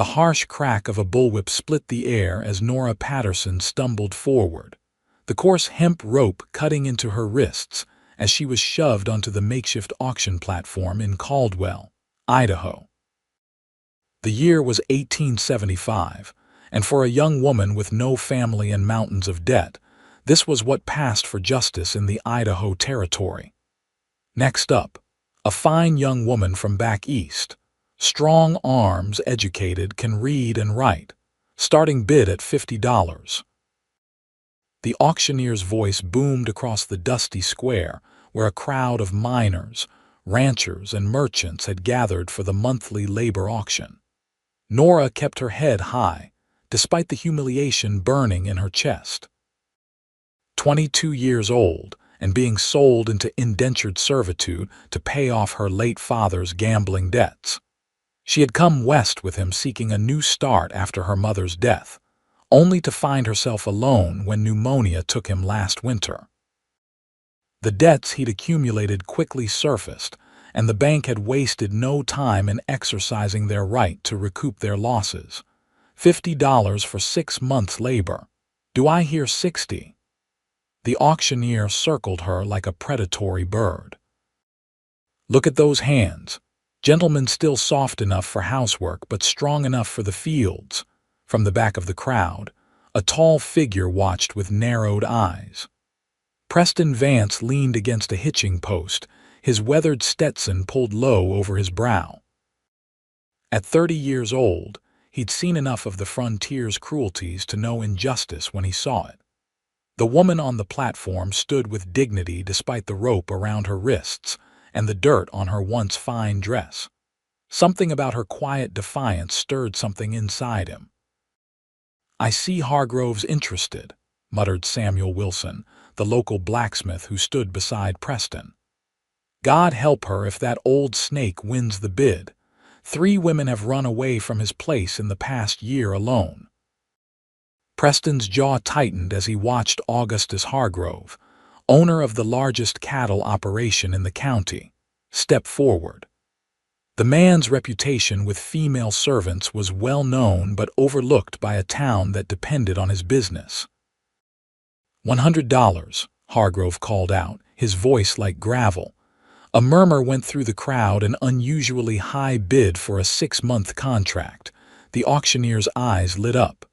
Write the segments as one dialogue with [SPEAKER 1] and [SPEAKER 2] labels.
[SPEAKER 1] The harsh crack of a bullwhip split the air as Nora Patterson stumbled forward, the coarse hemp rope cutting into her wrists as she was shoved onto the makeshift auction platform in Caldwell, Idaho. The year was 1875, and for a young woman with no family and mountains of debt, this was what passed for justice in the Idaho Territory. Next up, a fine young woman from back east. Strong arms, educated, can read and write. Starting bid at $50. The auctioneer's voice boomed across the dusty square where a crowd of miners, ranchers, and merchants had gathered for the monthly labor auction. Nora kept her head high, despite the humiliation burning in her chest. 22 years old and being sold into indentured servitude to pay off her late father's gambling debts. She had come west with him seeking a new start after her mother's death, only to find herself alone when pneumonia took him last winter. The debts he'd accumulated quickly surfaced, and the bank had wasted no time in exercising their right to recoup their losses. $50 for 6 months' labor. Do I hear 60? The auctioneer circled her like a predatory bird. Look at those hands. Gentlemen still soft enough for housework but strong enough for the fields. From the back of the crowd, a tall figure watched with narrowed eyes. Preston Vance leaned against a hitching post, his weathered Stetson pulled low over his brow. At 30 years old, he'd seen enough of the frontier's cruelties to know injustice when he saw it. The woman on the platform stood with dignity despite the rope around her wrists and the dirt on her once fine dress. Something about her quiet defiance stirred something inside him. "I see Hargrove's interested," muttered Samuel Wilson, the local blacksmith who stood beside Preston. "God help her if that old snake wins the bid. 3 women have run away from his place in the past year alone." Preston's jaw tightened as he watched Augustus Hargrove, owner of the largest cattle operation in the county, step forward. The man's reputation with female servants was well known but overlooked by a town that depended on his business. $100, Hargrove called out, his voice like gravel. A murmur went through the crowd, an unusually high bid for a 6-month contract. The auctioneer's eyes lit up.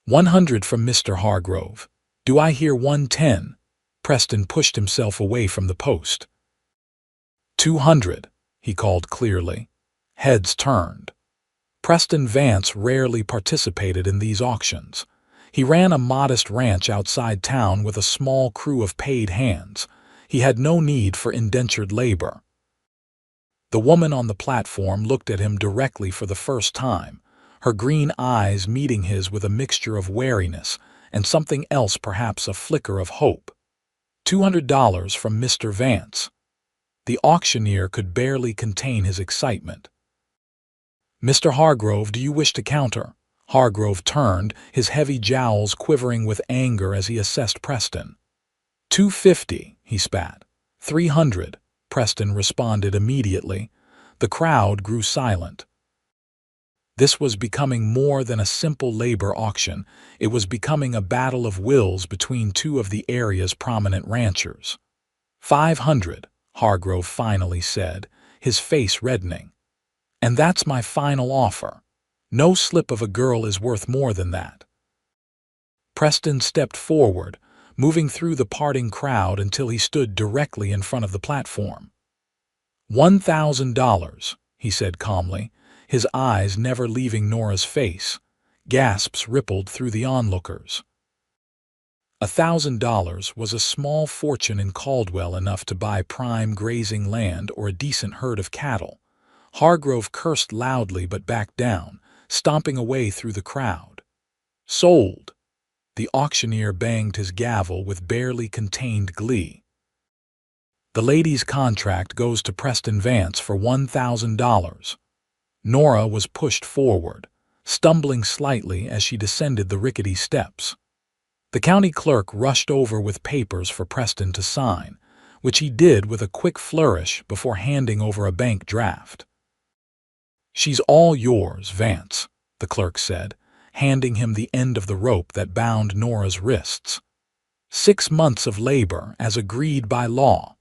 [SPEAKER 1] $100 from Mr. Hargrove. Do I hear 110? Preston pushed himself away from the post. $200, he called clearly. Heads turned. Preston Vance rarely participated in these auctions. He ran a modest ranch outside town with a small crew of paid hands. He had no need for indentured labor. The woman on the platform looked at him directly for the first time, her green eyes meeting his with a mixture of wariness and something else, perhaps a flicker of hope. $200 from Mr. Vance. The auctioneer could barely contain his excitement. "Mr. Hargrove, do you wish to counter?" Hargrove turned, his heavy jowls quivering with anger as he assessed Preston. $250, he spat. $300, Preston responded immediately. The crowd grew silent. This was becoming more than a simple labor auction. It was becoming a battle of wills between 2 of the area's prominent ranchers. $500, Hargrove finally said, his face reddening. "And that's my final offer. No slip of a girl is worth more than that." Preston stepped forward, moving through the parting crowd until he stood directly in front of the platform. $1,000, he said calmly, his eyes never leaving Nora's face. Gasps rippled through the onlookers. $1,000 was a small fortune in Caldwell, enough to buy prime grazing land or a decent herd of cattle. Hargrove cursed loudly but backed down, stomping away through the crowd. "Sold!" The auctioneer banged his gavel with barely contained glee. "The lady's contract goes to Preston Vance for $1,000. Nora was pushed forward, stumbling slightly as she descended the rickety steps. The county clerk rushed over with papers for Preston to sign, which he did with a quick flourish before handing over a bank draft. "She's all yours, Vance," the clerk said, handing him the end of the rope that bound Nora's wrists. 6 months of labor, as agreed by law.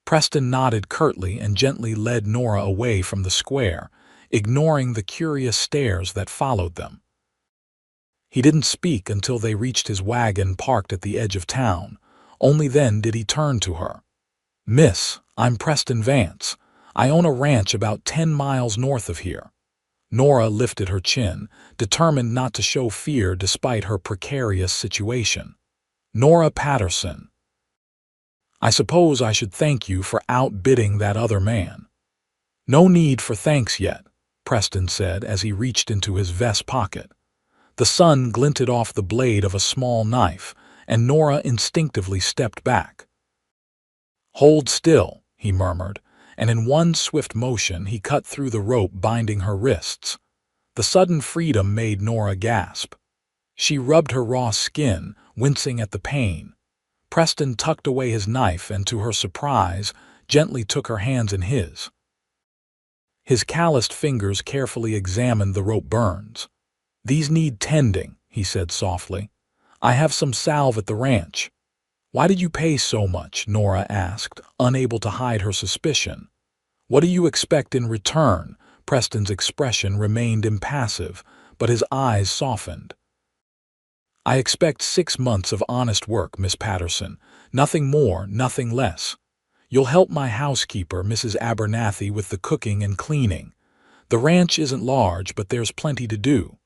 [SPEAKER 1] Preston nodded curtly and gently led Nora away from the square, ignoring the curious stares that followed them. He didn't speak until they reached his wagon parked at the edge of town. Only then did he turn to her. "Miss, I'm Preston Vance. I own a ranch about 10 miles north of here." Nora lifted her chin, determined not to show fear despite her precarious situation. "Nora Patterson. I suppose I should thank you for outbidding that other man." "No need for thanks yet," Preston said as he reached into his vest pocket. The sun glinted off the blade of a small knife, and Nora instinctively stepped back. "Hold still," he murmured, and in one swift motion he cut through the rope binding her wrists. The sudden freedom made Nora gasp. She rubbed her raw skin, wincing at the pain. Preston tucked away his knife and, to her surprise, gently took her hands in his. His calloused fingers carefully examined the rope burns. "These need tending," he said softly. "I have some salve at the ranch." "Why did you pay so much?" Nora asked, unable to hide her suspicion. "What do you expect in return?" Preston's expression remained impassive, but his eyes softened. "I expect 6 months of honest work, Miss Patterson. Nothing more, nothing less. You'll help my housekeeper, Mrs. Abernathy, with the cooking and cleaning. The ranch isn't large, but there's plenty to do."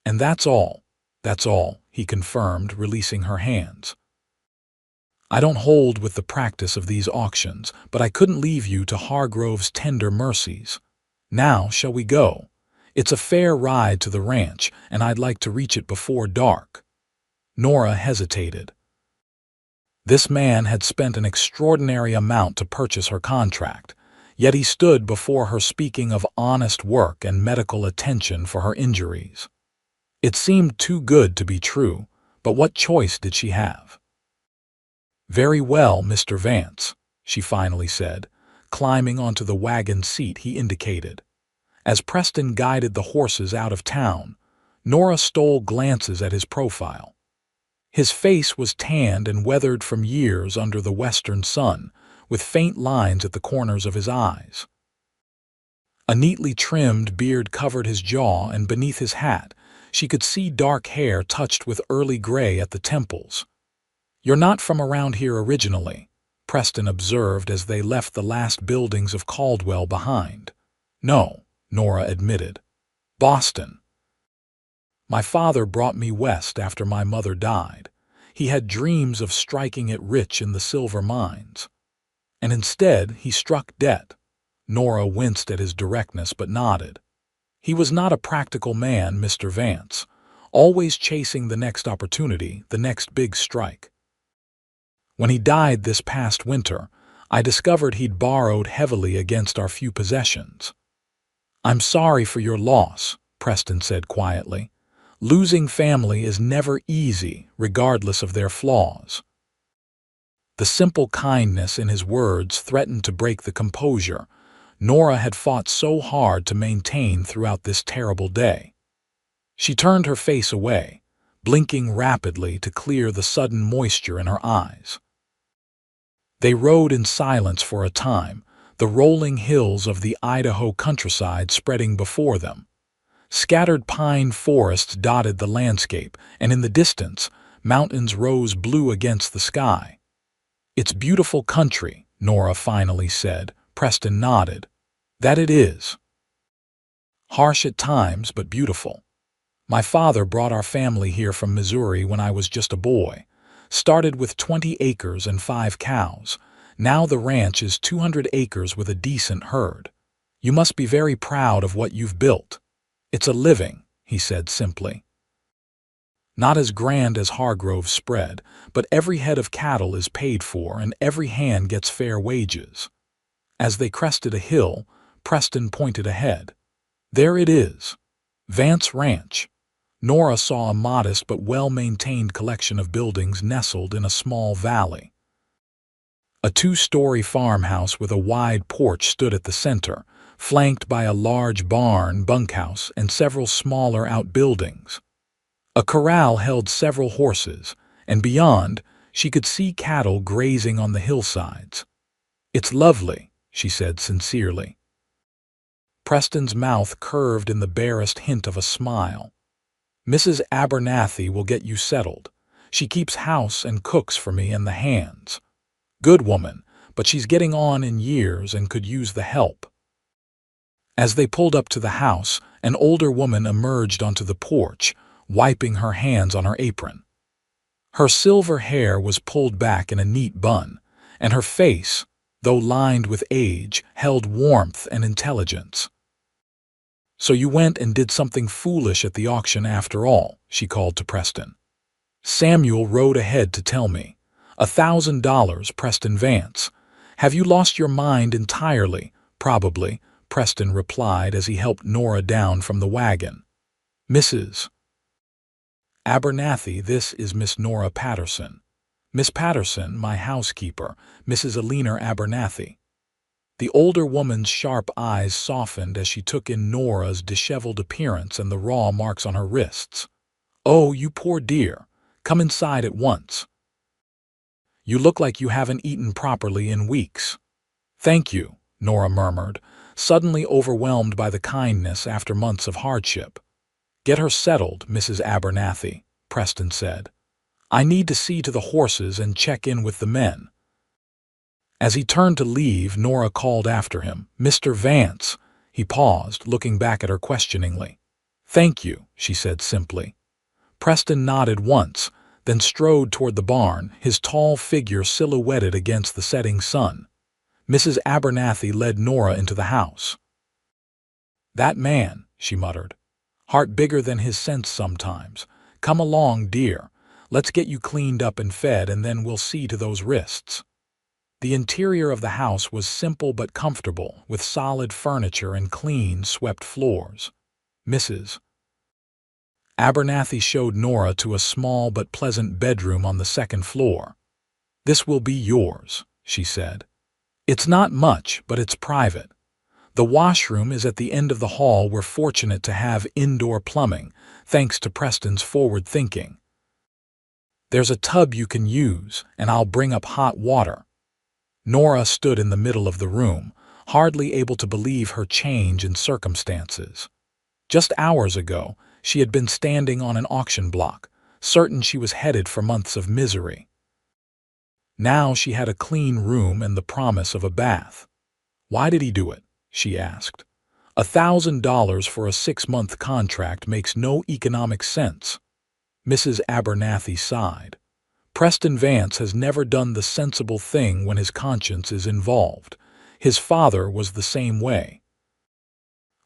[SPEAKER 1] "And that's all." "That's all," he confirmed, releasing her hands. "I don't hold with the practice of these auctions, but I couldn't leave you to Hargrove's tender mercies. Now, shall we go? It's a fair ride to the ranch, and I'd like to reach it before dark." Nora hesitated. This man had spent an extraordinary amount to purchase her contract, yet he stood before her speaking of honest work and medical attention for her injuries. It seemed too good to be true, but what choice did she have? "Very well, Mr. Vance," she finally said, climbing onto the wagon seat he indicated. As Preston guided the horses out of town, Nora stole glances at his profile. His face was tanned and weathered from years under the western sun, with faint lines at the corners of his eyes. A neatly trimmed beard covered his jaw, and beneath his hat, she could see dark hair touched with early gray at the temples. "You're not from around here originally," Preston observed as they left the last buildings of Caldwell behind. "No," Nora admitted. "Boston. My father brought me west after my mother died. He had dreams of striking it rich in the silver mines. And instead, he struck debt." Nora winced at his directness but nodded. "He was not a practical man, Mr. Vance, always chasing the next opportunity, the next big strike. When he died this past winter, I discovered he'd borrowed heavily against our few possessions." "I'm sorry for your loss," Preston said quietly. "Losing family is never easy, regardless of their flaws." The simple kindness in his words threatened to break the composure Nora had fought so hard to maintain throughout this terrible day. She turned her face away, blinking rapidly to clear the sudden moisture in her eyes. They rode in silence for a time, the rolling hills of the Idaho countryside spreading before them. Scattered pine forests dotted the landscape, and in the distance, mountains rose blue against the sky. "It's beautiful country," Nora finally said. Preston nodded. "That it is. Harsh at times, but beautiful. My father brought our family here from Missouri when I was just a boy. Started with 20 acres and 5 cows. Now the ranch is 200 acres with a decent herd. You must be very proud of what you've built." "It's a living," he said simply. "Not as grand as Hargrove's spread, but every head of cattle is paid for and every hand gets fair wages." As they crested a hill, Preston pointed ahead. "There it is. Vance Ranch." Nora saw a modest but well-maintained collection of buildings nestled in a small valley. A 2-story farmhouse with a wide porch stood at the center, flanked by a large barn, bunkhouse, and several smaller outbuildings. A corral held several horses, and beyond, she could see cattle grazing on the hillsides. "It's lovely," she said sincerely. Preston's mouth curved in the barest hint of a smile. "Mrs. Abernathy will get you settled. She keeps house and cooks for me and the hands. Good woman, but she's getting on in years and could use the help." As they pulled up to the house, an older woman emerged onto the porch, wiping her hands on her apron. Her silver hair was pulled back in a neat bun, and her face, though lined with age, held warmth and intelligence. "So you went and did something foolish at the auction after all," she called to Preston. "Samuel rode ahead to tell me. $1,000, Preston Vance. Have you lost your mind entirely?" "Probably," Preston replied as he helped Nora down from the wagon. "Mrs. Abernathy, this is Miss Nora Patterson. Miss Patterson, my housekeeper, Mrs. Alina Abernathy." The older woman's sharp eyes softened as she took in Nora's disheveled appearance and the raw marks on her wrists. "Oh, you poor dear. Come inside at once. You look like you haven't eaten properly in weeks." "Thank you," Nora murmured, suddenly overwhelmed by the kindness after months of hardship. "Get her settled, Mrs. Abernathy," Preston said. "I need to see to the horses and check in with the men." As he turned to leave, Nora called after him, "Mr. Vance." He paused, looking back at her questioningly. "Thank you," she said simply. Preston nodded once, then strode toward the barn, his tall figure silhouetted against the setting sun. Mrs. Abernathy led Nora into the house. "That man," she muttered. "Heart bigger than his sense sometimes. Come along, dear. Let's get you cleaned up and fed, and then we'll see to those wrists." The interior of the house was simple but comfortable, with solid furniture and clean, swept floors. Mrs. Abernathy showed Nora to a small but pleasant bedroom on the second floor. "This will be yours," she said. "It's not much, but it's private. The washroom is at the end of the hall. We're fortunate to have indoor plumbing, thanks to Preston's forward thinking. There's a tub you can use, and I'll bring up hot water." Nora stood in the middle of the room, hardly able to believe her change in circumstances. Just hours ago, she had been standing on an auction block, certain she was headed for months of misery. Now she had a clean room and the promise of a bath. "Why did he do it?" she asked. $1,000 for a 6-month contract makes no economic sense." Mrs. Abernathy sighed. "Preston Vance has never done the sensible thing when his conscience is involved. His father was the same way.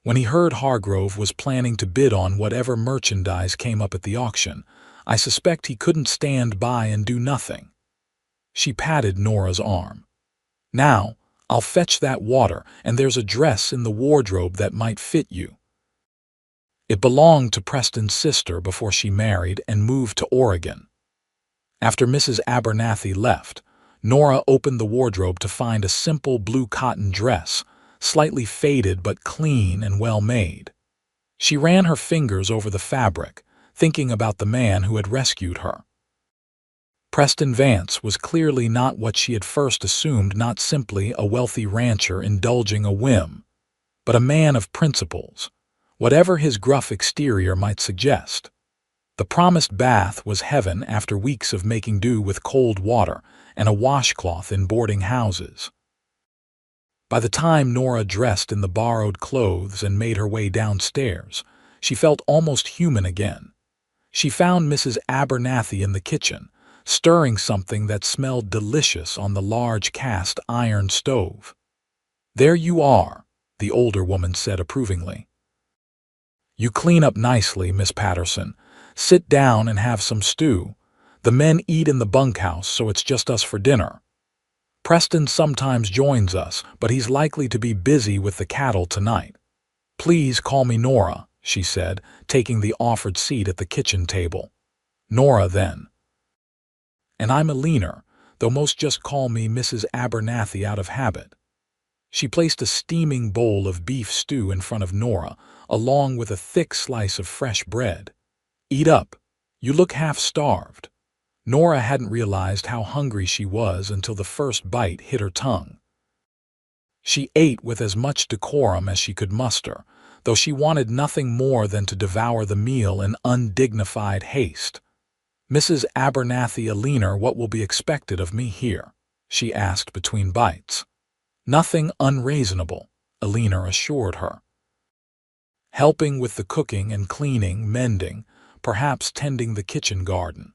[SPEAKER 1] When he heard Hargrove was planning to bid on whatever merchandise came up at the auction, I suspect he couldn't stand by and do nothing." She patted Nora's arm. "Now, I'll fetch that water, and there's a dress in the wardrobe that might fit you." It belonged to Preston's sister before she married and moved to Oregon. After Mrs. Abernathy left, Nora opened the wardrobe to find a simple blue cotton dress, slightly faded but clean and well made. She ran her fingers over the fabric, thinking about the man who had rescued her. Preston Vance was clearly not what she had first assumed, not simply a wealthy rancher indulging a whim, but a man of principles, whatever his gruff exterior might suggest. The promised bath was heaven after weeks of making do with cold water and a washcloth in boarding houses. By the time Nora dressed in the borrowed clothes and made her way downstairs, she felt almost human again. She found Mrs. Abernathy in the kitchen, stirring something that smelled delicious on the large cast iron stove. "There you are," the older woman said approvingly. "You clean up nicely, Miss Patterson. Sit down and have some stew. The men eat in the bunkhouse, so it's just us for dinner. Preston sometimes joins us, but he's likely to be busy with the cattle tonight. Please call me Nora," she said, taking the offered seat at the kitchen table. "Nora, then." "And I'm Alina, though most just call me Mrs. Abernathy out of habit." She placed a steaming bowl of beef stew in front of Nora, along with a thick slice of fresh bread. "Eat up. You look half-starved." Nora hadn't realized how hungry she was until the first bite hit her tongue. She ate with as much decorum as she could muster, though she wanted nothing more than to devour the meal in undignified haste. "Mrs. Abernathy Aliner, what will be expected of me here?" she asked between bites. "Nothing unreasonable," Aliner assured her. "Helping with the cooking and cleaning, mending, perhaps tending the kitchen garden.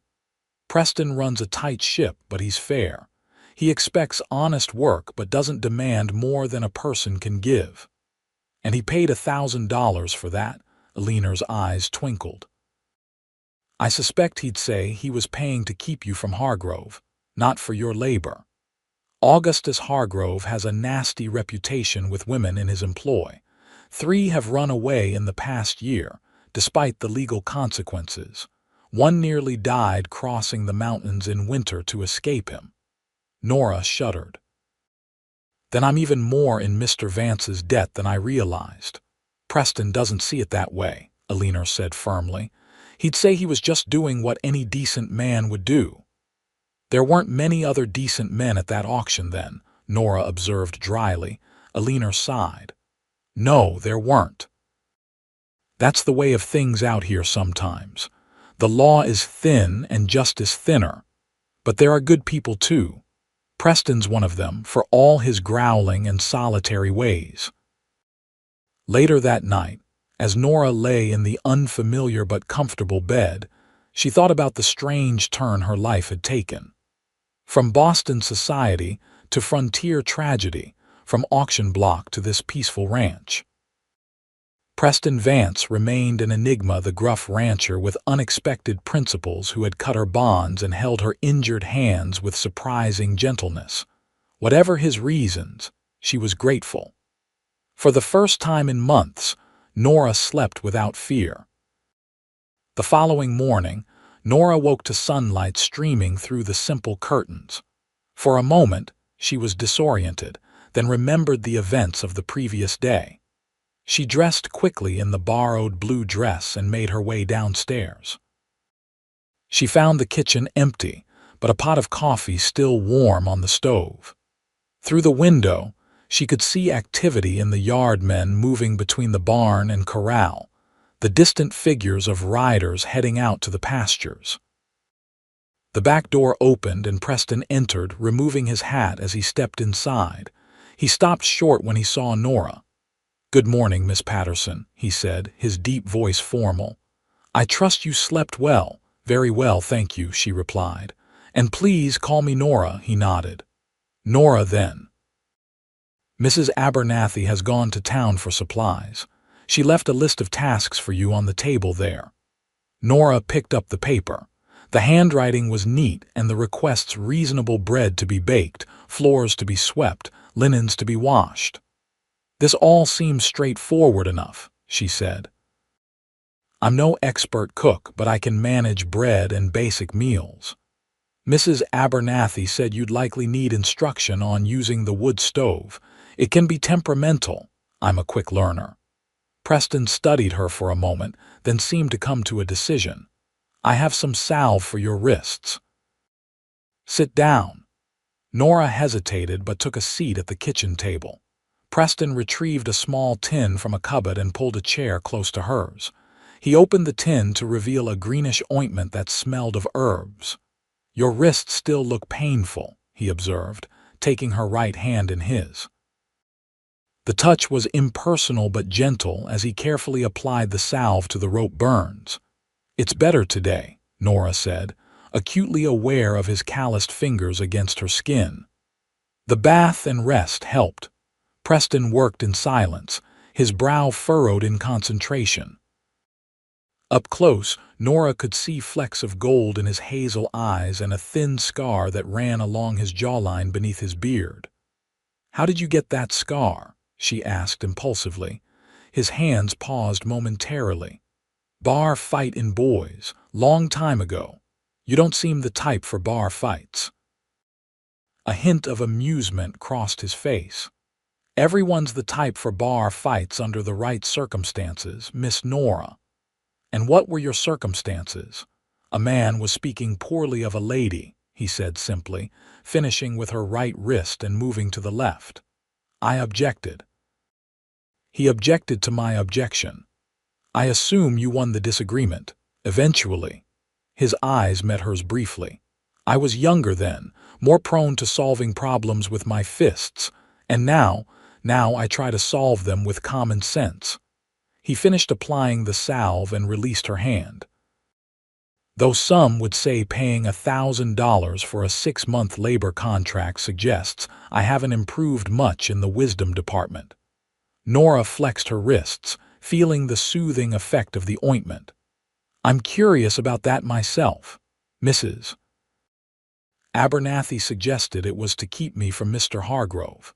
[SPEAKER 1] Preston runs a tight ship, but he's fair. He expects honest work but doesn't demand more than a person can give." "And he paid $1,000 for that?" Aliner's eyes twinkled. "I suspect he'd say he was paying to keep you from Hargrove, not for your labor. Augustus Hargrove has a nasty reputation with women in his employ. 3 have run away in the past year, despite the legal consequences. 1 nearly died crossing the mountains in winter to escape him." Nora shuddered. "Then I'm even more in Mr. Vance's debt than I realized." "Preston doesn't see it that way," Aliner said firmly. "He'd say he was just doing what any decent man would do." "There weren't many other decent men at that auction then," Nora observed dryly. Aliner sighed. "No, there weren't. That's the way of things out here sometimes. The law is thin and justice thinner. But there are good people too. Preston's one of them, for all his growling and solitary ways." Later that night, as Nora lay in the unfamiliar but comfortable bed, she thought about the strange turn her life had taken. From Boston society to frontier tragedy, from auction block to this peaceful ranch. Preston Vance remained an enigma, the gruff rancher with unexpected principles who had cut her bonds and held her injured hands with surprising gentleness. Whatever his reasons, she was grateful. For the first time in months, Nora slept without fear. The following morning, Nora woke to sunlight streaming through the simple curtains. For a moment, she was disoriented, then remembered the events of the previous day. She dressed quickly in the borrowed blue dress and made her way downstairs. She found the kitchen empty, but a pot of coffee still warm on the stove. Through the window, she could see activity in the yard, men moving between the barn and corral, the distant figures of riders heading out to the pastures. The back door opened and Preston entered, removing his hat as he stepped inside. He stopped short when he saw Nora. "Good morning, Miss Patterson," he said, his deep voice formal. "I trust you slept well." "Very well, thank you," she replied. "And please call me Nora," he nodded. "Nora, then." "Mrs. Abernathy has gone to town for supplies. She left a list of tasks for you on the table there." Nora picked up the paper. The handwriting was neat and the requests reasonable: bread to be baked, floors to be swept, linens to be washed. "This all seems straightforward enough," she said. "I'm no expert cook, but I can manage bread and basic meals. Mrs. Abernathy said you'd likely need instruction on using the wood stove. It can be temperamental. I'm a quick learner." Preston studied her for a moment, then seemed to come to a decision. "I have some salve for your wrists." "Sit down." Nora hesitated but took a seat at the kitchen table. Preston retrieved a small tin from a cupboard and pulled a chair close to hers. He opened the tin to reveal a greenish ointment that smelled of herbs. "Your wrists still look painful," he observed, taking her right hand in his. The touch was impersonal but gentle as he carefully applied the salve to the rope burns. "It's better today," Nora said, acutely aware of his calloused fingers against her skin. The bath and rest helped. Preston worked in silence, his brow furrowed in concentration. Up close, Nora could see flecks of gold in his hazel eyes and a thin scar that ran along his jawline beneath his beard. "How did you get that scar?" she asked impulsively. His hands paused momentarily. "Bar fight in boys, long time ago. You don't seem the type for bar fights." A hint of amusement crossed his face. Everyone's the type for bar fights under the right circumstances, Miss Nora. And what were your circumstances? A man was speaking poorly of a lady, he said simply, finishing with her right wrist and moving to the left. I objected. He objected to my objection. I assume you won the disagreement, eventually. His eyes met hers briefly. I was younger then, more prone to solving problems with my fists, and now I try to solve them with common sense. He finished applying the salve and released her hand. Though some would say paying $1,000 for a 6-month labor contract suggests I haven't improved much in the wisdom department. Nora flexed her wrists, feeling the soothing effect of the ointment. I'm curious about that myself, Mrs. Abernathy suggested it was to keep me from Mr. Hargrove.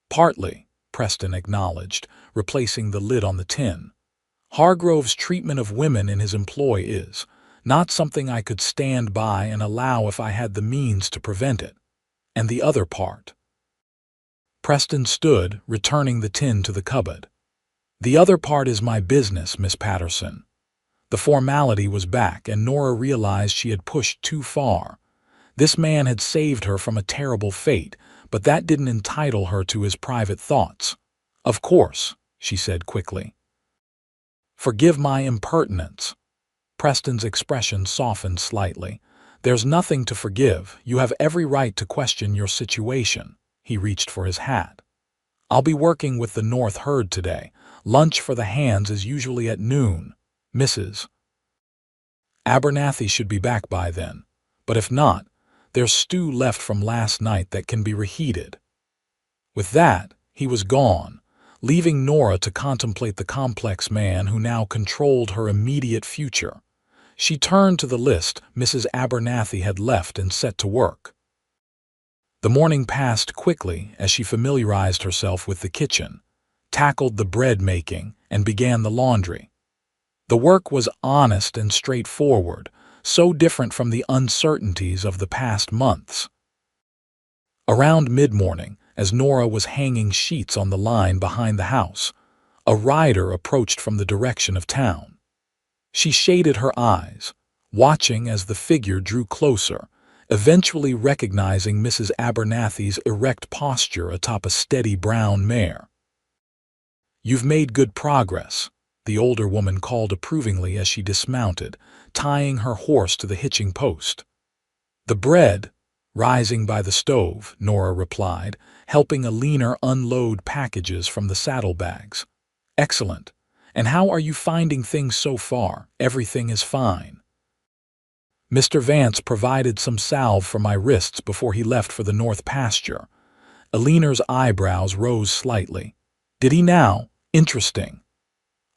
[SPEAKER 1] Partly, Preston acknowledged, replacing the lid on the tin. Hargrove's treatment of women in his employ is not something I could stand by and allow if I had the means to prevent it. And the other part. Preston stood, returning the tin to the cupboard. The other part is my business, Miss Patterson. The formality was back, and Nora realized she had pushed too far. This man had saved her from a terrible fate, but that didn't entitle her to his private thoughts. Of course, she said quickly. Forgive my impertinence. Preston's expression softened slightly. There's nothing to forgive. You have every right to question your situation. He reached for his hat. I'll be working with the North Herd today. Lunch for the hands is usually at noon. Mrs. Abernathy should be back by then. But if not, there's stew left from last night that can be reheated. With that, he was gone, leaving Nora to contemplate the complex man who now controlled her immediate future. She turned to the list Mrs. Abernathy had left and set to work. The morning passed quickly as she familiarized herself with the kitchen, tackled the bread making, and began the laundry. The work was honest and straightforward, so different from the uncertainties of the past months. Around mid-morning, as Nora was hanging sheets on the line behind the house, a rider approached from the direction of town. She shaded her eyes, watching as the figure drew closer, eventually recognizing Mrs. Abernathy's erect posture atop a steady brown mare. You've made good progress, the older woman called approvingly as she dismounted, tying her horse to the hitching post. The bread, rising by the stove, Nora replied, helping a leaner unload packages from the saddlebags. Excellent. And how are you finding things so far? Everything is fine. Mr. Vance provided some salve for my wrists before he left for the north pasture. Aliner's eyebrows rose slightly. Did he now? Interesting.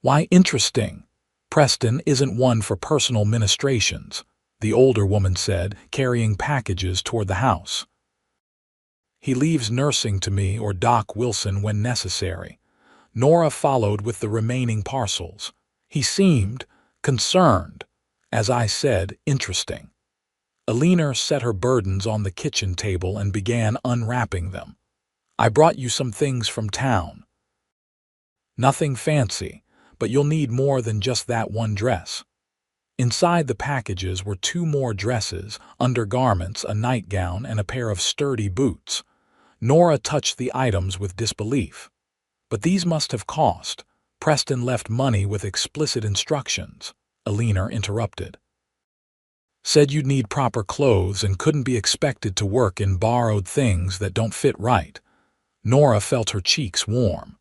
[SPEAKER 1] Why interesting? Preston isn't one for personal ministrations, the older woman said, carrying packages toward the house. He leaves nursing to me or Doc Wilson when necessary. Nora followed with the remaining parcels. He seemed concerned. As I said, interesting. Aliner set her burdens on the kitchen table and began unwrapping them. I brought you some things from town. Nothing fancy, but you'll need more than just that one dress. Inside the packages were 2 more dresses, undergarments, a nightgown, and a pair of sturdy boots. Nora touched the items with disbelief. But these must have cost. Preston left money with explicit instructions. Aliner interrupted. Said you'd need proper clothes and couldn't be expected to work in borrowed things that don't fit right. Nora felt her cheeks warm.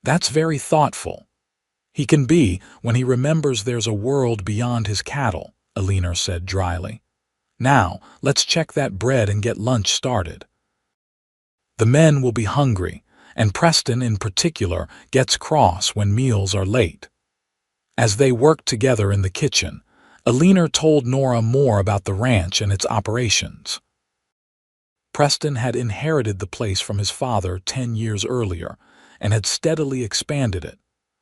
[SPEAKER 1] That's very thoughtful. He can be when he remembers there's a world beyond his cattle, Aliner said dryly. Now, let's check that bread and get lunch started. The men will be hungry, and Preston in particular gets cross when meals are late. As they worked together in the kitchen, Aliner told Nora more about the ranch and its operations. Preston had inherited the place from his father 10 years earlier and had steadily expanded it,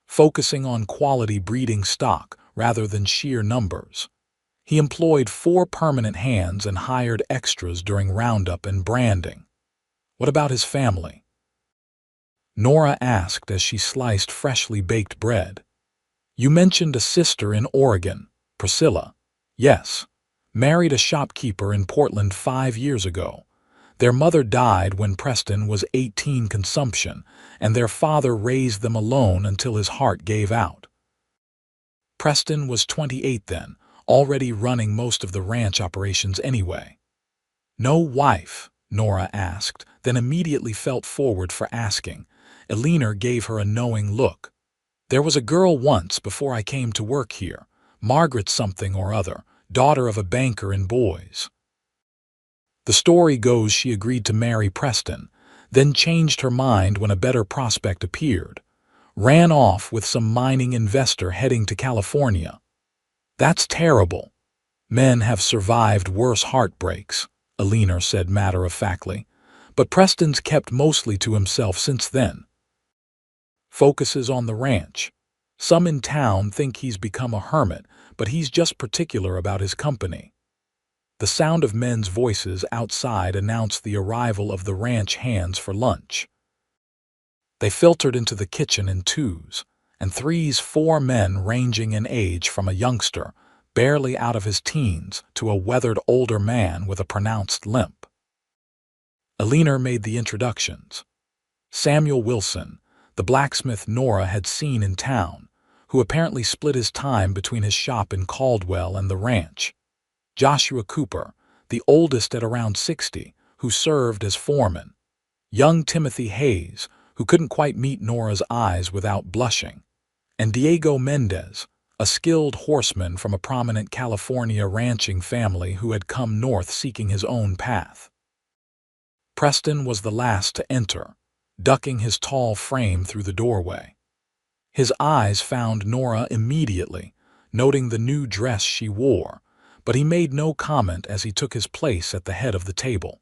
[SPEAKER 1] focusing on quality breeding stock rather than sheer numbers. He employed 4 permanent hands and hired extras during roundup and branding. What about his family? Nora asked as she sliced freshly baked bread. You mentioned a sister in Oregon, Priscilla. Yes. Married a shopkeeper in Portland 5 years ago. Their mother died when Preston was 18 consumption, and their father raised them alone until his heart gave out. Preston was 28 then, already running most of the ranch operations anyway. No wife? Nora asked, then immediately felt forward for asking. Eleanor gave her a knowing look. There was a girl once before I came to work here, Margaret something or other, daughter of a banker in Boise. The story goes she agreed to marry Preston, then changed her mind when a better prospect appeared. Ran off with some mining investor heading to California. That's terrible. Men have survived worse heartbreaks, Eleanor said matter-of-factly, but Preston's kept mostly to himself since then. Focuses on the ranch. Some in town think he's become a hermit, but he's just particular about his company. The sound of men's voices outside announced the arrival of the ranch hands for lunch. They filtered into the kitchen in twos, and threes, 4 men ranging in age from a youngster, barely out of his teens, to a weathered older man with a pronounced limp. Eleanor made the introductions. Samuel Wilson, the blacksmith Nora had seen in town, who apparently split his time between his shop in Caldwell and the ranch. Joshua Cooper, the oldest at around 60, who served as foreman. Young Timothy Hayes, who couldn't quite meet Nora's eyes without blushing. And Diego Mendez, a skilled horseman from a prominent California ranching family who had come north seeking his own path. Preston was the last to enter, ducking his tall frame through the doorway. His eyes found Nora immediately, noting the new dress she wore, but he made no comment as he took his place at the head of the table.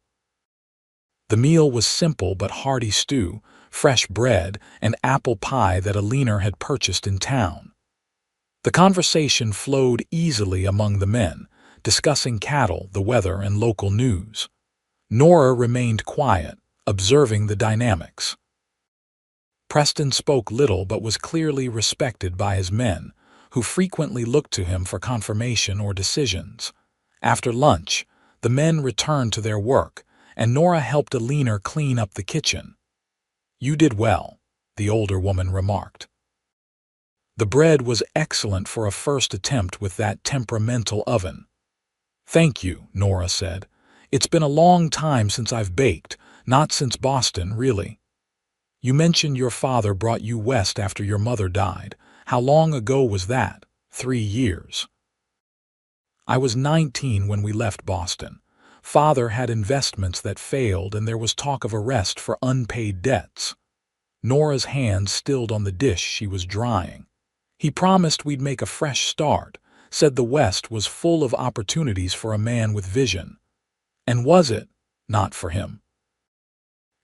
[SPEAKER 1] The meal was simple but hearty stew, fresh bread, and apple pie that Eleanor had purchased in town. The conversation flowed easily among the men, discussing cattle, the weather, and local news. Nora remained quiet, observing the dynamics. Preston spoke little but was clearly respected by his men, who frequently looked to him for confirmation or decisions. After lunch, the men returned to their work, and Nora helped Eleanor clean up the kitchen. You did well, the older woman remarked. The bread was excellent for a first attempt with that temperamental oven. Thank you, Nora said. It's been a long time since I've baked, not since Boston, really. You mentioned your father brought you west after your mother died. How long ago was that? 3 years. I was 19 when we left Boston. Father had investments that failed and there was talk of arrest for unpaid debts. Nora's hands stilled on the dish she was drying. He promised we'd make a fresh start, said the West was full of opportunities for a man with vision. And was it? Not for him.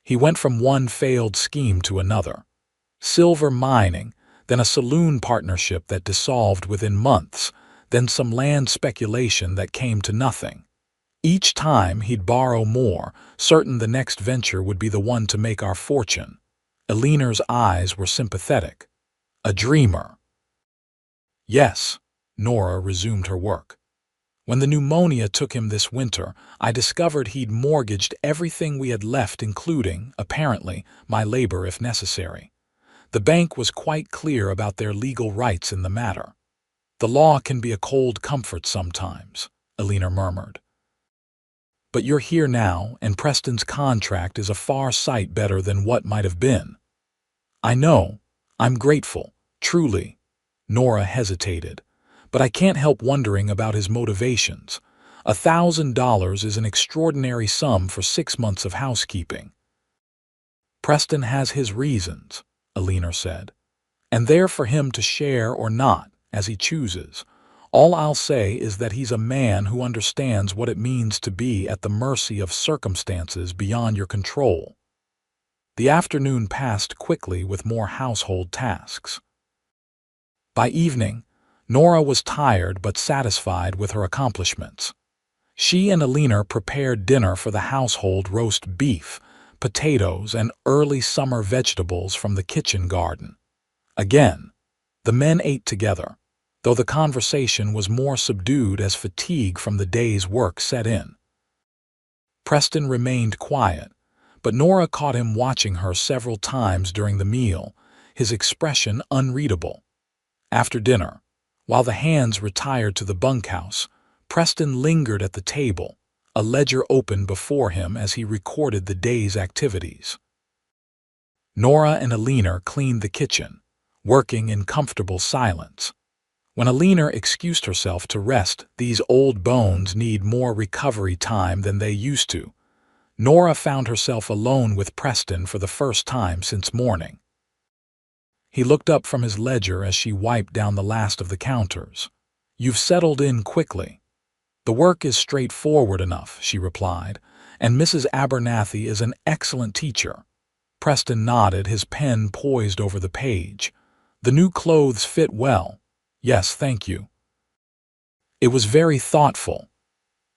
[SPEAKER 1] He went from one failed scheme to another. Silver mining, then a saloon partnership that dissolved within months, then some land speculation that came to nothing. Each time he'd borrow more, certain the next venture would be the one to make our fortune. Eleanor's eyes were sympathetic. A dreamer. Yes, Nora resumed her work. When the pneumonia took him this winter, I discovered he'd mortgaged everything we had left, including, apparently, my labor if necessary. The bank was quite clear about their legal rights in the matter. The law can be a cold comfort sometimes, Eleanor murmured. But you're here now, and Preston's contract is a far sight better than what might have been. I know. I'm grateful, truly. Nora hesitated. But I can't help wondering about his motivations. $1,000 is an extraordinary sum for 6 months of housekeeping. Preston has his reasons, Eleanor said, and they're for him to share or not, as he chooses. All I'll say is that he's a man who understands what it means to be at the mercy of circumstances beyond your control. The afternoon passed quickly with more household tasks. By evening, Nora was tired but satisfied with her accomplishments. She and Eleanor prepared dinner for the household: roast beef, potatoes, and early summer vegetables from the kitchen garden. Again, the men ate together, though the conversation was more subdued as fatigue from the day's work set in. Preston remained quiet, but Nora caught him watching her several times during the meal, his expression unreadable. After dinner, while the hands retired to the bunkhouse, Preston lingered at the table, a ledger open before him as he recorded the day's activities. Nora and Alina cleaned the kitchen, working in comfortable silence. When Alina excused herself to rest, these old bones need more recovery time than they used to. Nora found herself alone with Preston for the first time since morning. He looked up from his ledger as she wiped down the last of the counters. "You've settled in quickly." "The work is straightforward enough," she replied, "and Mrs. Abernathy is an excellent teacher." Preston nodded, his pen poised over the page. "The new clothes fit well." "Yes, thank you." "It was very thoughtful."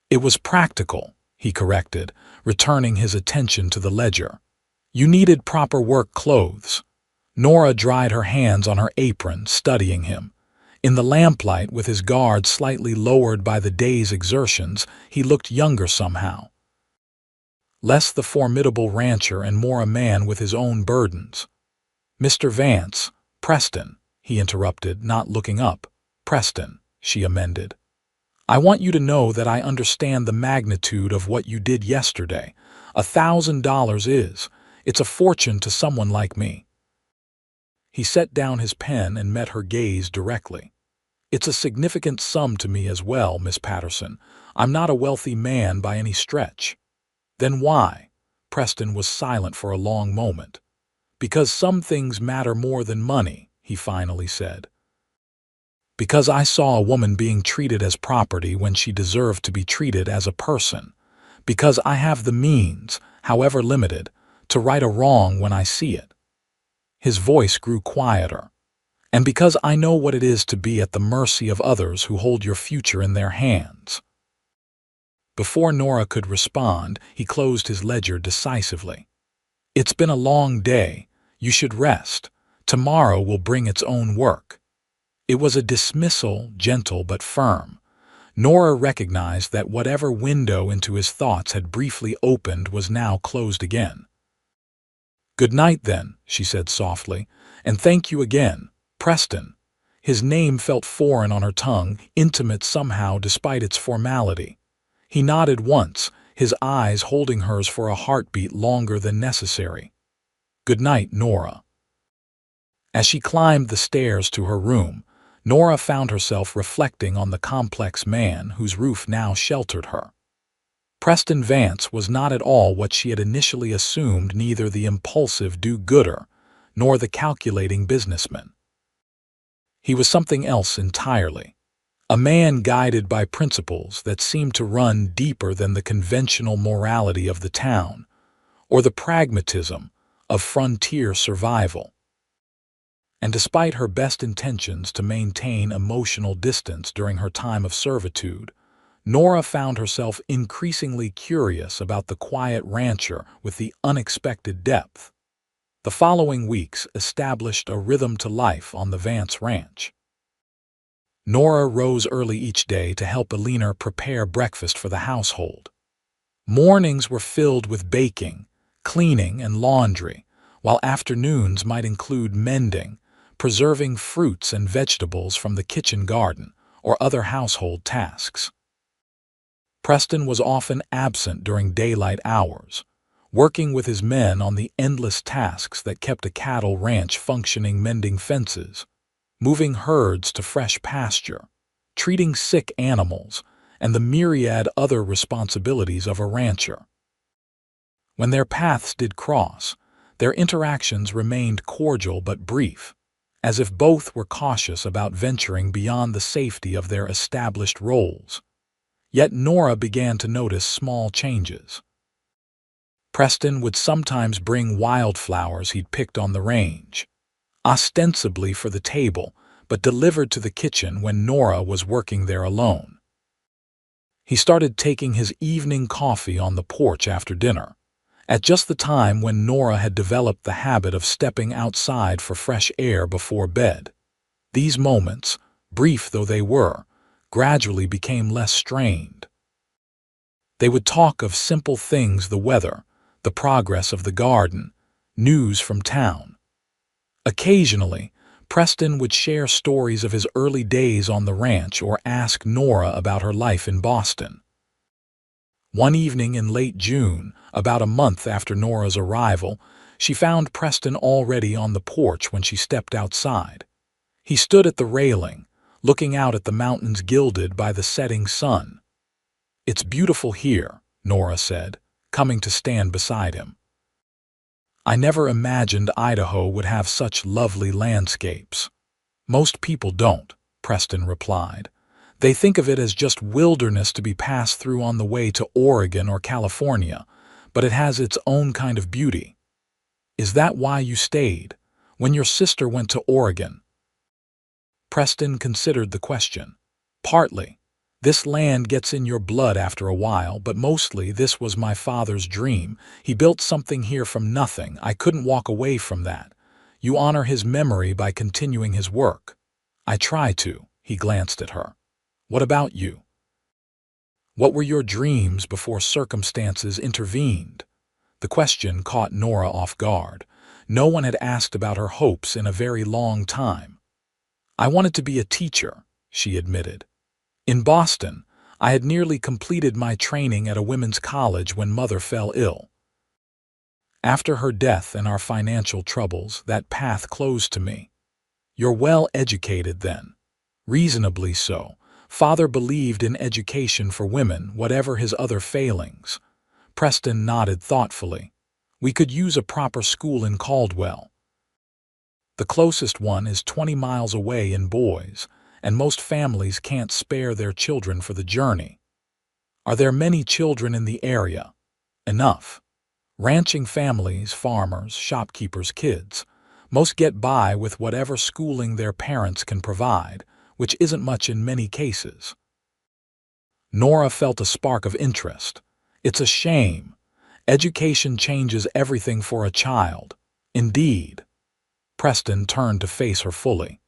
[SPEAKER 1] "It was practical," he corrected, returning his attention to the ledger. "You needed proper work clothes." Nora dried her hands on her apron, studying him. In the lamplight, with his guard slightly lowered by the day's exertions, he looked younger somehow. Less the formidable rancher and more a man with his own burdens. "Mr. Vance, Preston," he interrupted, not looking up. "Preston," she amended. "I want you to know that I understand the magnitude of what you did yesterday. $1,000 it's a fortune to someone like me." He set down his pen and met her gaze directly. "It's a significant sum to me as well, Miss Patterson. I'm not a wealthy man by any stretch." "Then why?" Preston was silent for a long moment. "Because some things matter more than money," he finally said. "Because I saw a woman being treated as property when she deserved to be treated as a person. Because I have the means, however limited, to right a wrong when I see it." His voice grew quieter. "And because I know what it is to be at the mercy of others who hold your future in their hands." Before Nora could respond, he closed his ledger decisively. "It's been a long day. You should rest. Tomorrow will bring its own work." It was a dismissal, gentle but firm. Nora recognized that whatever window into his thoughts had briefly opened was now closed again. "Good night, then," she said softly, "and thank you again, Preston." His name felt foreign on her tongue, intimate somehow despite its formality. He nodded once, his eyes holding hers for a heartbeat longer than necessary. "Good night, Nora." As she climbed the stairs to her room, Nora found herself reflecting on the complex man whose roof now sheltered her. Preston Vance was not at all what she had initially assumed, neither the impulsive do-gooder nor the calculating businessman. He was something else entirely. A man guided by principles that seemed to run deeper than the conventional morality of the town, or the pragmatism of frontier survival. And despite her best intentions to maintain emotional distance during her time of servitude, Nora found herself increasingly curious about the quiet rancher with the unexpected depth. The following weeks established a rhythm to life on the Vance ranch. Nora rose early each day to help Alina prepare breakfast for the household. Mornings were filled with baking, cleaning, and laundry, while afternoons might include mending, preserving fruits and vegetables from the kitchen garden, or other household tasks. Preston was often absent during daylight hours, working with his men on the endless tasks that kept a cattle ranch functioning, mending fences, moving herds to fresh pasture, treating sick animals, and the myriad other responsibilities of a rancher. When their paths did cross, their interactions remained cordial but brief, as if both were cautious about venturing beyond the safety of their established roles. Yet Nora began to notice small changes. Preston would sometimes bring wildflowers he'd picked on the range, ostensibly for the table, but delivered to the kitchen when Nora was working there alone. He started taking his evening coffee on the porch after dinner, at just the time when Nora had developed the habit of stepping outside for fresh air before bed. These moments, brief though they were, gradually became less strained. They would talk of simple things: the weather, the progress of the garden, news from town. Occasionally, Preston would share stories of his early days on the ranch or ask Nora about her life in Boston. One evening in late June, about a month after Nora's arrival, she found Preston already on the porch when she stepped outside. He stood at the railing, looking out at the mountains gilded by the setting sun. "It's beautiful here," Nora said, coming to stand beside him. "I never imagined Idaho would have such lovely landscapes." "Most people don't," Preston replied. "They think of it as just wilderness to be passed through on the way to Oregon or California, but it has its own kind of beauty." "Is that why you stayed, when your sister went to Oregon?" Preston considered the question. "Partly. This land gets in your blood after a while, but mostly this was my father's dream. He built something here from nothing. I couldn't walk away from that. You honor his memory by continuing his work." "I try to." He glanced at her. "What about you? What were your dreams before circumstances intervened?" The question caught Nora off guard. No one had asked about her hopes in a very long time. "I wanted to be a teacher," she admitted. "In Boston, I had nearly completed my training at a women's college when Mother fell ill. After her death and our financial troubles, that path closed to me." "You're well educated then." "Reasonably so. Father believed in education for women, whatever his other failings." Preston nodded thoughtfully. "We could use a proper school in Caldwell. The closest one is 20 miles away in Boise, and most families can't spare their children for the journey." "Are there many children in the area?" "Enough. Ranching families, farmers, shopkeepers' kids. Most get by with whatever schooling their parents can provide, which isn't much in many cases." Nora felt a spark of interest. "It's a shame. Education changes everything for a child." "Indeed." Preston turned to face her fully.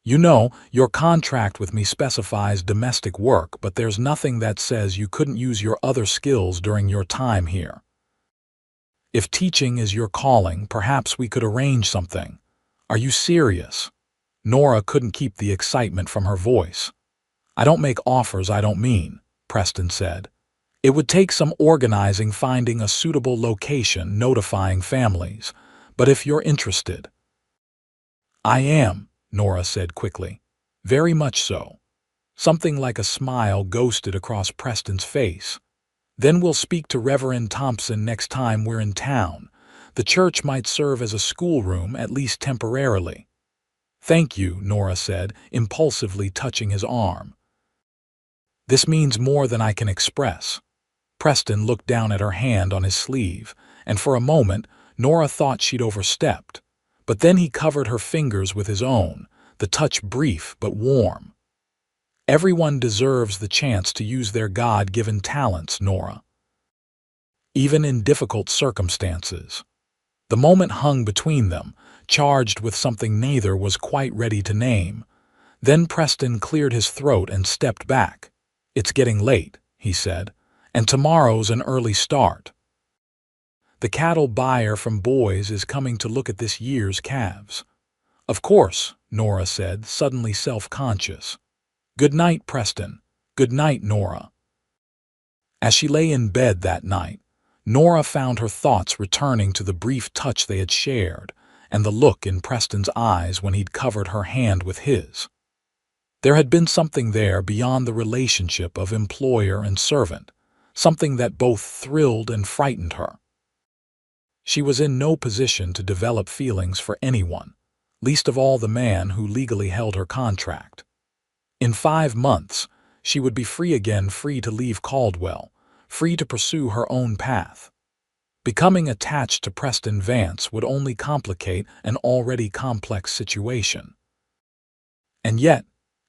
[SPEAKER 1] "You know, your contract with me specifies domestic work, but there's nothing that says you couldn't use your other skills during your time here. If teaching is your calling, perhaps we could arrange something." "Are you serious?" Nora couldn't keep the excitement from her voice. "I don't make offers I don't mean," Preston said. "It would take some organizing, finding a suitable location, notifying families. But if you're interested—" "I am," Nora said quickly. "Very much so." Something like a smile ghosted across Preston's face. "Then we'll speak to Reverend Thompson next time we're in town. The church might serve as a schoolroom, at least temporarily." "Thank you," Nora said, impulsively touching his arm. "This means more than I can express." Preston looked down at her hand on his sleeve, and for a moment Nora thought she'd overstepped. But then he covered her fingers with his own, the touch brief but warm. "Everyone deserves the chance to use their God-given talents, Nora. Even in difficult circumstances." The moment hung between them, charged with something neither was quite ready to name. Then Preston cleared his throat and stepped back. "It's getting late," he said, "and tomorrow's an early start. The cattle buyer from Boise is coming to look at this year's calves." "Of course," Nora said, suddenly self-conscious. "Good night, Preston." "Good night, Nora." As she lay in bed that night, Nora found her thoughts returning to the brief touch they had shared, and the look in Preston's eyes when he'd covered her hand with his. There had been something there beyond the relationship of employer and servant, something that both thrilled and frightened her. She was in no position to develop feelings for anyone, least of all the man who legally held her contract. In 5 months, she would be free again, free to leave Caldwell, free to pursue her own path. Becoming attached to Preston Vance would only complicate an already complex situation. And yet,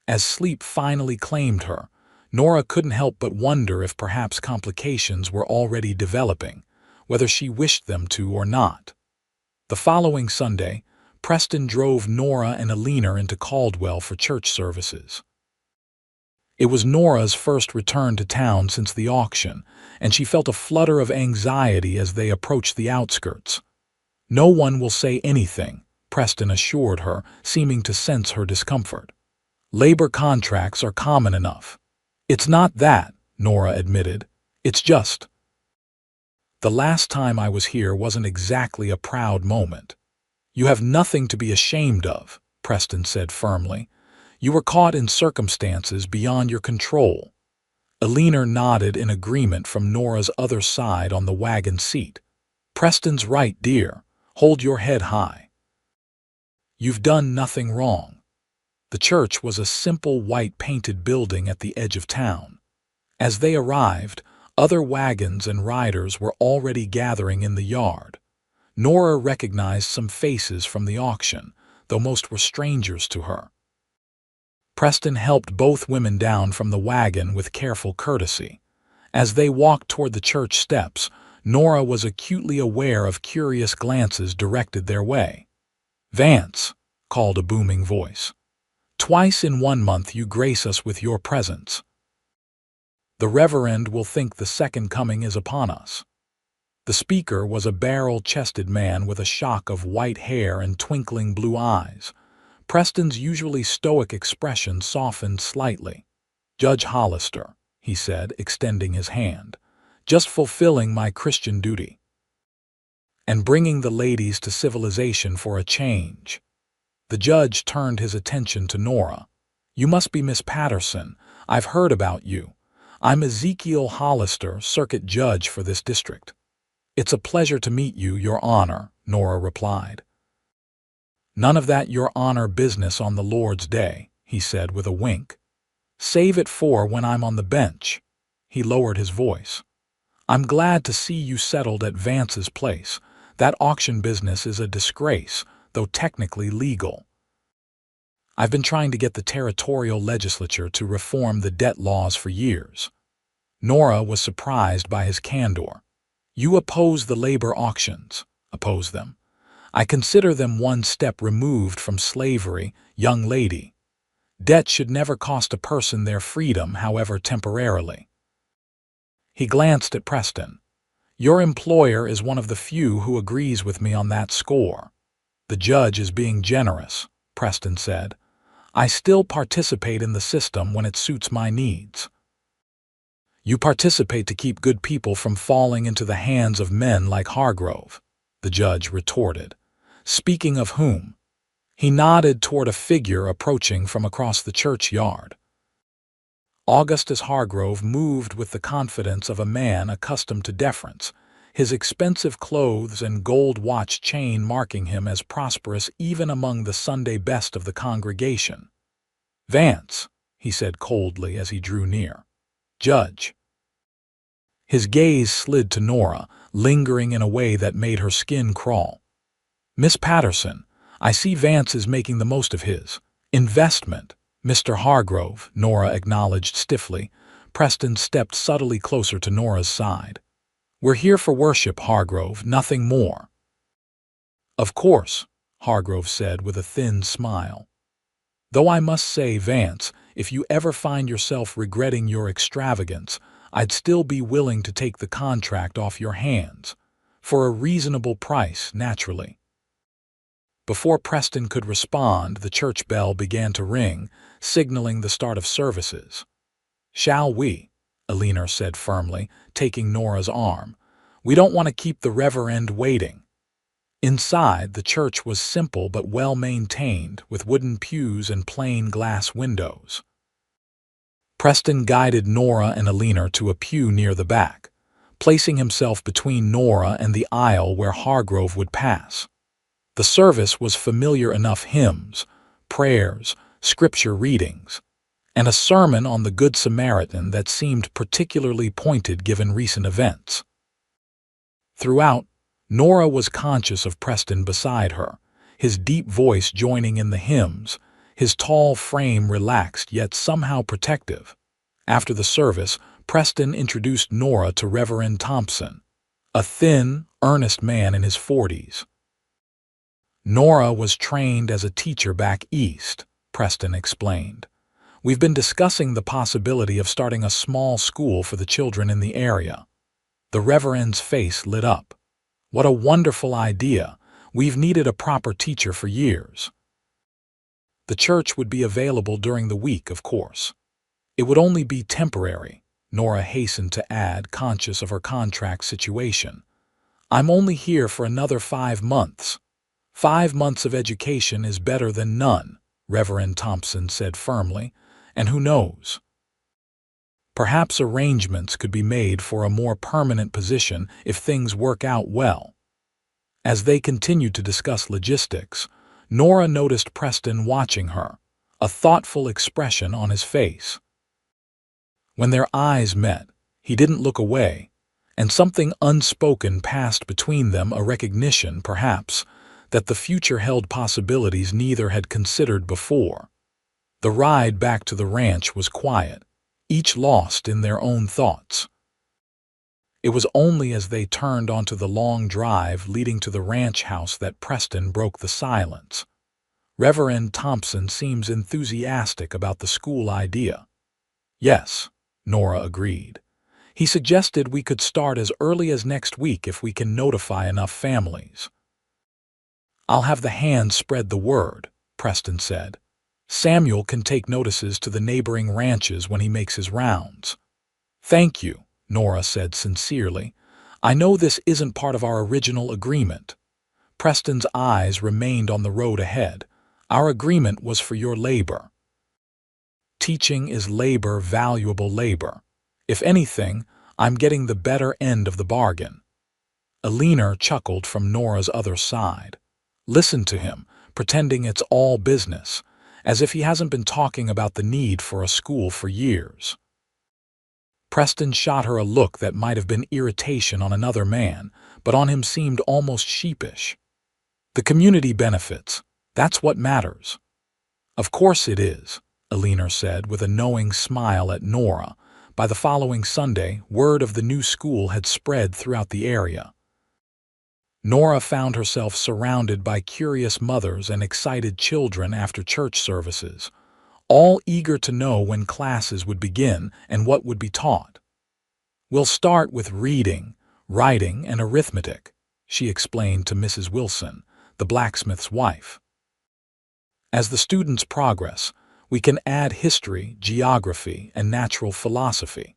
[SPEAKER 1] as sleep finally claimed her, Nora couldn't help but wonder if perhaps complications were already developing, whether she wished them to or not. The following Sunday, Preston drove Nora and Alina into Caldwell for church services. It was Nora's first return to town since the auction, and she felt a flutter of anxiety as they approached the outskirts. "No one will say anything," Preston assured her, seeming to sense her discomfort. "Labor contracts are common enough." "It's not that," Nora admitted. "It's just, the last time I was here wasn't exactly a proud moment." "You have nothing to be ashamed of," Preston said firmly. "You were caught in circumstances beyond your control." Alina nodded in agreement from Nora's other side on the wagon seat. "Preston's right, dear. Hold your head high. You've done nothing wrong." The church was a simple white painted building at the edge of town. As they arrived, other wagons and riders were already gathering in the yard. Nora recognized some faces from the auction, though most were strangers to her. Preston helped both women down from the wagon with careful courtesy. As they walked toward the church steps, Nora was acutely aware of curious glances directed their way. "Vance," called a booming voice. "Twice in 1 month you grace us with your presence. The Reverend will think the second coming is upon us." The speaker was a barrel-chested man with a shock of white hair and twinkling blue eyes. Preston's usually stoic expression softened slightly. "Judge Hollister," he said, extending his hand. "Just fulfilling my Christian duty. And bringing the ladies to civilization for a change." The judge turned his attention to Nora. "You must be Miss Patterson. I've heard about you. I'm Ezekiel Hollister, circuit judge for this district." "It's a pleasure to meet you, Your Honor," Nora replied. "None of that Your Honor business on the Lord's Day," he said with a wink. "Save it for when I'm on the bench." He lowered his voice. "I'm glad to see you settled at Vance's place. That auction business is a disgrace, though technically legal. I've been trying to get the territorial legislature to reform the debt laws for years." Nora was surprised by his candor. "You oppose the labor auctions." "Oppose them? I consider them one step removed from slavery, young lady. Debt should never cost a person their freedom, however temporarily." He glanced at Preston. "Your employer is one of the few who agrees with me on that score." "The judge is being generous," Preston said. "I still participate in the system when it suits my needs." "You participate to keep good people from falling into the hands of men like Hargrove," the judge retorted. "Speaking of whom?" He nodded toward a figure approaching from across the churchyard. Augustus Hargrove moved with the confidence of a man accustomed to deference, his expensive clothes and gold watch chain marking him as prosperous even among the Sunday best of the congregation. "Vance," he said coldly as he drew near. "Judge." His gaze slid to Nora, lingering in a way that made her skin crawl. "Miss Patterson, I see Vance is making the most of his investment." "Mr. Hargrove," Nora acknowledged stiffly. Preston stepped subtly closer to Nora's side. "We're here for worship, Hargrove, nothing more." "Of course," Hargrove said with a thin smile. "Though I must say, Vance, if you ever find yourself regretting your extravagance, I'd still be willing to take the contract off your hands. For a reasonable price, naturally." Before Preston could respond, the church bell began to ring, signaling the start of services. "Shall we?" Alina said firmly, taking Nora's arm. "We don't want to keep the Reverend waiting." Inside, the church was simple but well-maintained, with wooden pews and plain glass windows. Preston guided Nora and Alina to a pew near the back, placing himself between Nora and the aisle where Hargrove would pass. The service was familiar enough: hymns, prayers, scripture readings, and a sermon on the Good Samaritan that seemed particularly pointed given recent events. Throughout, Nora was conscious of Preston beside her, his deep voice joining in the hymns, his tall frame relaxed yet somehow protective. After the service, Preston introduced Nora to Reverend Thompson, a thin, earnest man in his 40s. Nora was trained as a teacher back east, Preston explained. We've been discussing the possibility of starting a small school for the children in the area. The Reverend's face lit up. What a wonderful idea. We've needed a proper teacher for years. The church would be available during the week, of course. It would only be temporary, Nora hastened to add, conscious of her contract situation. I'm only here for another 5 months. 5 months of education is better than none, Reverend Thompson said firmly, and who knows? Perhaps arrangements could be made for a more permanent position if things work out well. As they continued to discuss logistics, Nora noticed Preston watching her, a thoughtful expression on his face. When their eyes met, he didn't look away, and something unspoken passed between them, a recognition, perhaps, that the future held possibilities neither had considered before. The ride back to the ranch was quiet, each lost in their own thoughts. It was only as they turned onto the long drive leading to the ranch house that Preston broke the silence. Reverend Thompson seems enthusiastic about the school idea. Yes, Nora agreed. He suggested we could start as early as next week if we can notify enough families. I'll have the hands spread the word, Preston said. Samuel can take notices to the neighboring ranches when he makes his rounds. Thank you, Nora said sincerely. I know this isn't part of our original agreement. Preston's eyes remained on the road ahead. Our agreement was for your labor. Teaching is labor, valuable labor. If anything, I'm getting the better end of the bargain. Alina chuckled from Nora's other side. Listen to him, pretending it's all business, as if he hasn't been talking about the need for a school for years. Preston shot her a look that might have been irritation on another man, but on him seemed almost sheepish. The community benefits, that's what matters. Of course it is, Alina said with a knowing smile at Nora. By the following Sunday, word of the new school had spread throughout the area. Nora found herself surrounded by curious mothers and excited children after church services, all eager to know when classes would begin and what would be taught. We'll start with reading, writing, and arithmetic, she explained to Mrs. Wilson, the blacksmith's wife. As the students progress, we can add history, geography, and natural philosophy.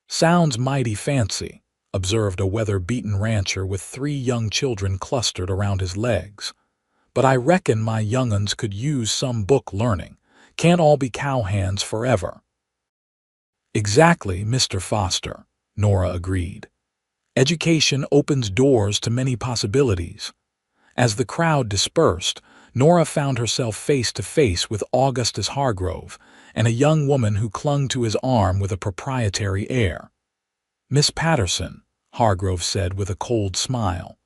[SPEAKER 1] Sounds mighty fancy, observed a weather-beaten rancher with 3 young children clustered around his legs. But I reckon my young'uns could use some book learning. Can't all be cowhands forever. Exactly, Mr. Foster, Nora agreed. Education opens doors to many possibilities. As the crowd dispersed, Nora found herself face to face with Augustus Hargrove and a young woman who clung to his arm with a proprietary air. Miss Patterson, Hargrove said with a cold smile.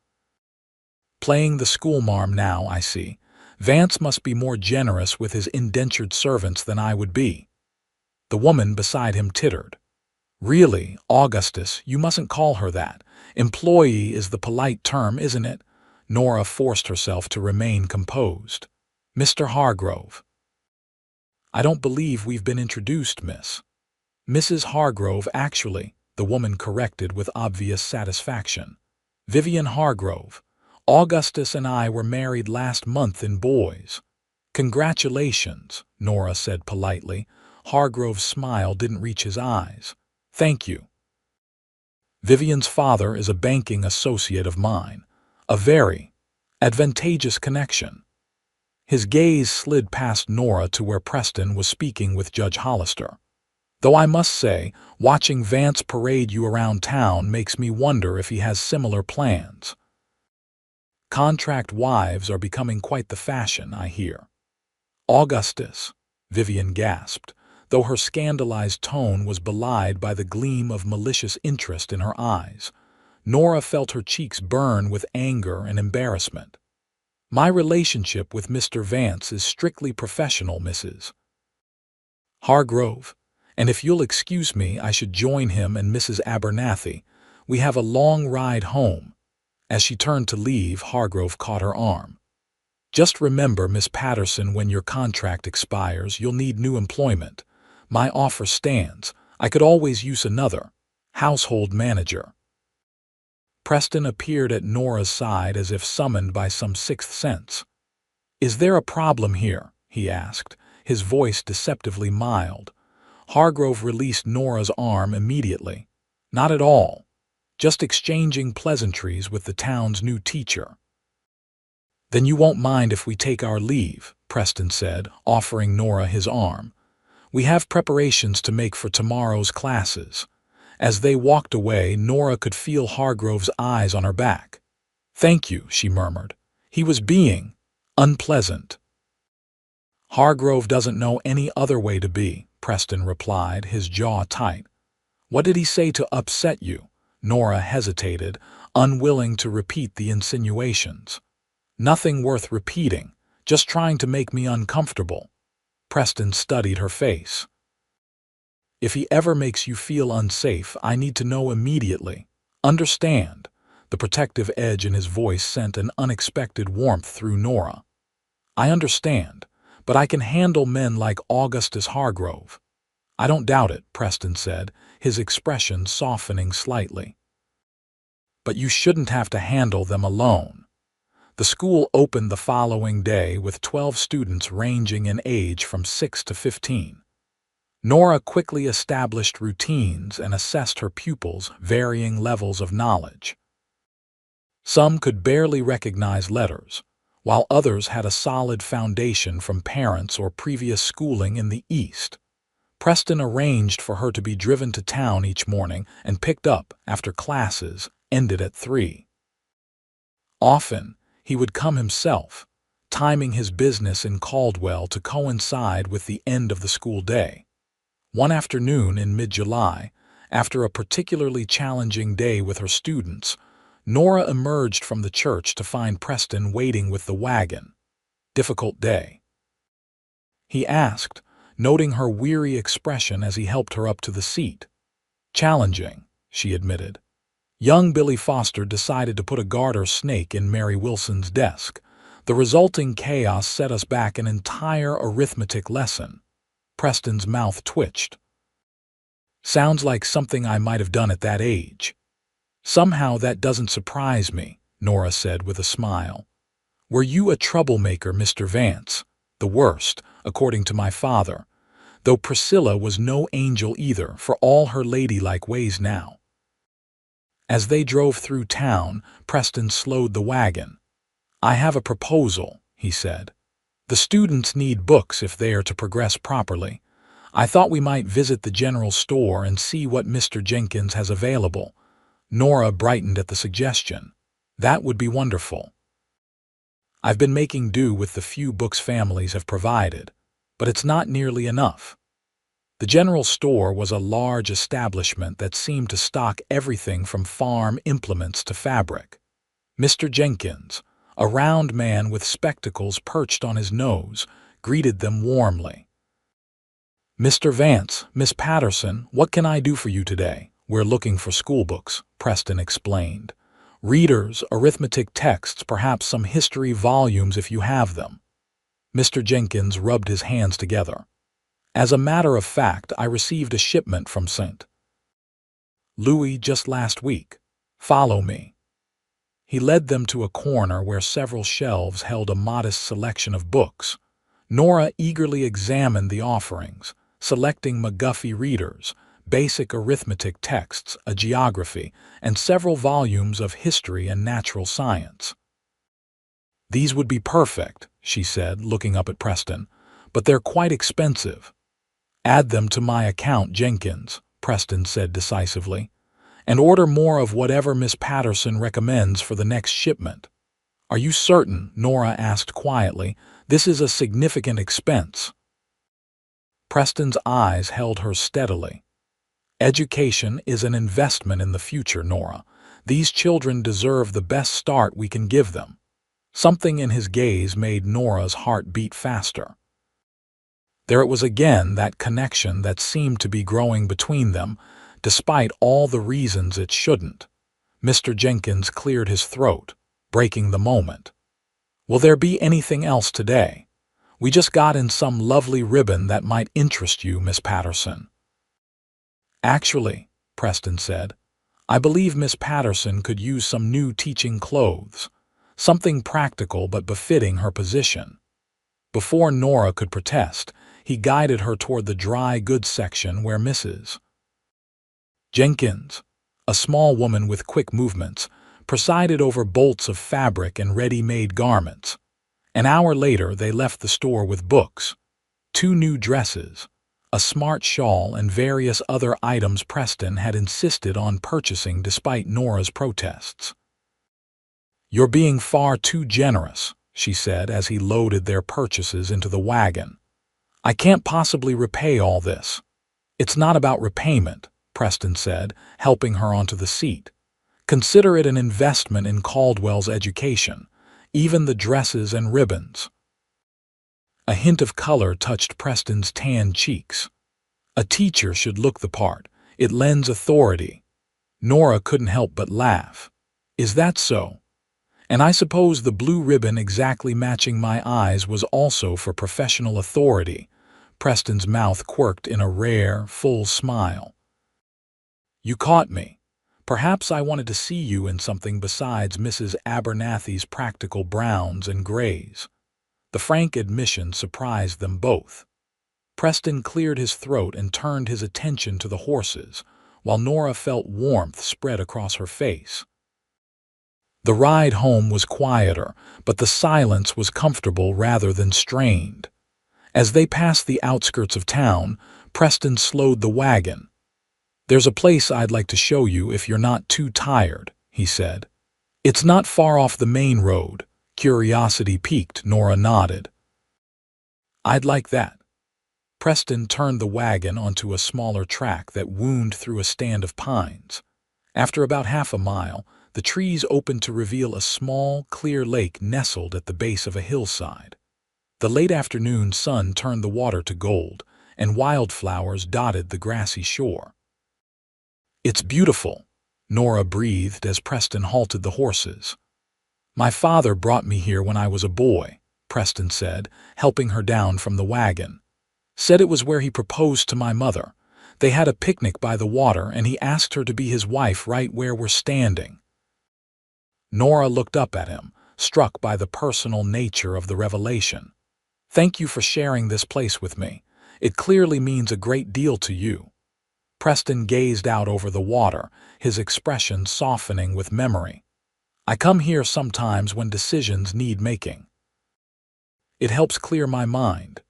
[SPEAKER 1] Playing the schoolmarm now, I see. Vance must be more generous with his indentured servants than I would be. The woman beside him tittered. Really, Augustus, you mustn't call her that. Employee is the polite term, isn't it? Nora forced herself to remain composed. Mr. Hargrove. I don't believe we've been introduced, miss. Mrs. Hargrove, actually, the woman corrected with obvious satisfaction. Vivian Hargrove. Augustus and I were married last month in Boys. Congratulations, Nora said politely. Hargrove's smile didn't reach his eyes. Thank you. Vivian's father is a banking associate of mine. A very advantageous connection. His gaze slid past Nora to where Preston was speaking with Judge Hollister. Though I must say, watching Vance parade you around town makes me wonder if he has similar plans. Contract wives are becoming quite the fashion, I hear. Augustus, Vivian gasped, though her scandalized tone was belied by the gleam of malicious interest in her eyes. Nora felt her cheeks burn with anger and embarrassment. My relationship with Mr. Vance is strictly professional, Mrs. Hargrove, and if you'll excuse me, I should join him and Mrs. Abernathy. We have a long ride home." As she turned to leave, Hargrove caught her arm. "Just remember, Miss Patterson, when your contract expires, you'll need new employment. My offer stands. I could always use another household manager." Preston appeared at Nora's side as if summoned by some sixth sense. "Is there a problem here?" he asked, his voice deceptively mild. Hargrove released Nora's arm immediately. "Not at all. Just exchanging pleasantries with the town's new teacher." "Then you won't mind if we take our leave," Preston said, offering Nora his arm. "We have preparations to make for tomorrow's classes." As they walked away, Nora could feel Hargrove's eyes on her back. "Thank you," she murmured. He was being unpleasant. "Hargrove doesn't know any other way to be," Preston replied, his jaw tight. "What did he say to upset you?" Nora hesitated, unwilling to repeat the insinuations. "Nothing worth repeating, just trying to make me uncomfortable." Preston studied her face. "If he ever makes you feel unsafe, I need to know immediately. Understand?" The protective edge in his voice sent an unexpected warmth through Nora. "I understand, but I can handle men like Augustus Hargrove." "I don't doubt it," Preston said, his expression softening slightly. "But you shouldn't have to handle them alone." The school opened the following day with 12 students ranging in age from 6 to 15. Nora quickly established routines and assessed her pupils' varying levels of knowledge. Some could barely recognize letters, while others had a solid foundation from parents or previous schooling in the East. Preston arranged for her to be driven to town each morning and picked up after classes ended at 3. Often, he would come himself, timing his business in Caldwell to coincide with the end of the school day. One afternoon in mid-July, after a particularly challenging day with her students, Nora emerged from the church to find Preston waiting with the wagon. "Difficult day?" he asked, noting her weary expression as he helped her up to the seat. "Challenging," she admitted. Young Billy Foster decided to put a garter snake in Mary Wilson's desk. The resulting chaos set us back an entire arithmetic lesson. Preston's mouth twitched. "Sounds like something I might have done at that age." "Somehow that doesn't surprise me," Nora said with a smile. "Were you a troublemaker, Mr. Vance?" "The worst, according to my father. Though Priscilla was no angel either, for all her ladylike ways now." As they drove through town, Preston slowed the wagon. "I have a proposal," he said. "The students need books if they are to progress properly. I thought we might visit the general store and see what Mr. Jenkins has available." Nora brightened at the suggestion. "That would be wonderful. I've been making do with the few books families have provided, but it's not nearly enough." The general store was a large establishment that seemed to stock everything from farm implements to fabric. Mr. Jenkins, a round man with spectacles perched on his nose, greeted them warmly. "Mr. Vance, Miss Patterson, what can I do for you today?" "We're looking for schoolbooks," Preston explained. "Readers, arithmetic texts, perhaps some history volumes if you have them." Mr. Jenkins rubbed his hands together. "As a matter of fact, I received a shipment from St. Louis just last week. Follow me." He led them to a corner where several shelves held a modest selection of books. Nora eagerly examined the offerings, selecting McGuffey readers, basic arithmetic texts, a geography, and several volumes of history and natural science. "These would be perfect," she said, looking up at Preston, "but they're quite expensive." "Add them to my account, Jenkins," Preston said decisively, "and order more of whatever Miss Patterson recommends for the next shipment." "Are you certain?" Nora asked quietly. "This is a significant expense." Preston's eyes held her steadily. "Education is an investment in the future, Nora. These children deserve the best start we can give them." Something in his gaze made Nora's heart beat faster. There it was again, that connection that seemed to be growing between them, despite all the reasons it shouldn't. Mr. Jenkins cleared his throat, breaking the moment. Will there be anything else today? We just got in some lovely ribbon that might interest you, Miss Patterson. Actually, Preston said, I believe Miss Patterson could use some new teaching clothes, something practical but befitting her position. Before Nora could protest, he guided her toward the dry goods section where Mrs. Jenkins, a small woman with quick movements, presided over bolts of fabric and ready-made garments. An hour later, they left the store with books, 2 new dresses, a smart shawl, and various other items Preston had insisted on purchasing despite Nora's protests. You're being far too generous, she said as he loaded their purchases into the wagon. I can't possibly repay all this. It's not about repayment, Preston said, helping her onto the seat. Consider it an investment in Caldwell's education, even the dresses and ribbons. A hint of color touched Preston's tan cheeks. A teacher should look the part. It lends authority. Nora couldn't help but laugh. Is that so? And I suppose the blue ribbon exactly matching my eyes was also for professional authority. Preston's mouth quirked in a rare, full smile. You caught me. Perhaps I wanted to see you in something besides Mrs. Abernathy's practical browns and grays. The frank admission surprised them both. Preston cleared his throat and turned his attention to the horses, while Nora felt warmth spread across her face. The ride home was quieter, but the silence was comfortable rather than strained. As they passed the outskirts of town, Preston slowed the wagon. There's a place I'd like to show you if you're not too tired, he said. It's not far off the main road. Curiosity piqued, Nora nodded. I'd like that. Preston turned the wagon onto a smaller track that wound through a stand of pines. After about half a mile, the trees opened to reveal a small, clear lake nestled at the base of a hillside. The late afternoon sun turned the water to gold, and wildflowers dotted the grassy shore. It's beautiful, Nora breathed as Preston halted the horses. My father brought me here when I was a boy, Preston said, helping her down from the wagon. Said it was where he proposed to my mother. They had a picnic by the water, and he asked her to be his wife right where we're standing. Nora looked up at him, struck by the personal nature of the revelation. Thank you for sharing this place with me. It clearly means a great deal to you. Preston gazed out over the water, his expression softening with memory. I come here sometimes when decisions need making. It helps clear my mind.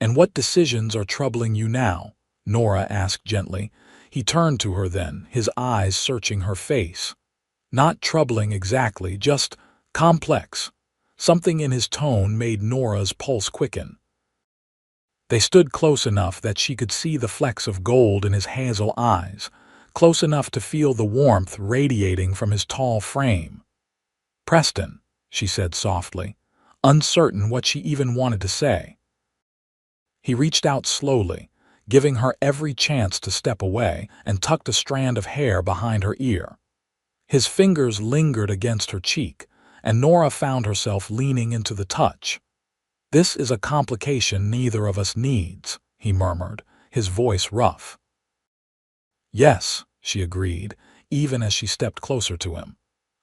[SPEAKER 1] And what decisions are troubling you now? Nora asked gently. He turned to her then, his eyes searching her face. Not troubling exactly, just complex. Something in his tone made Nora's pulse quicken. They stood close enough that she could see the flecks of gold in his hazel eyes, close enough to feel the warmth radiating from his tall frame. Preston, she said softly, uncertain what she even wanted to say. He reached out slowly, giving her every chance to step away, and tucked a strand of hair behind her ear. His fingers lingered against her cheek, and Nora found herself leaning into the touch. This is a complication neither of us needs, he murmured, his voice rough. Yes, she agreed, even as she stepped closer to him.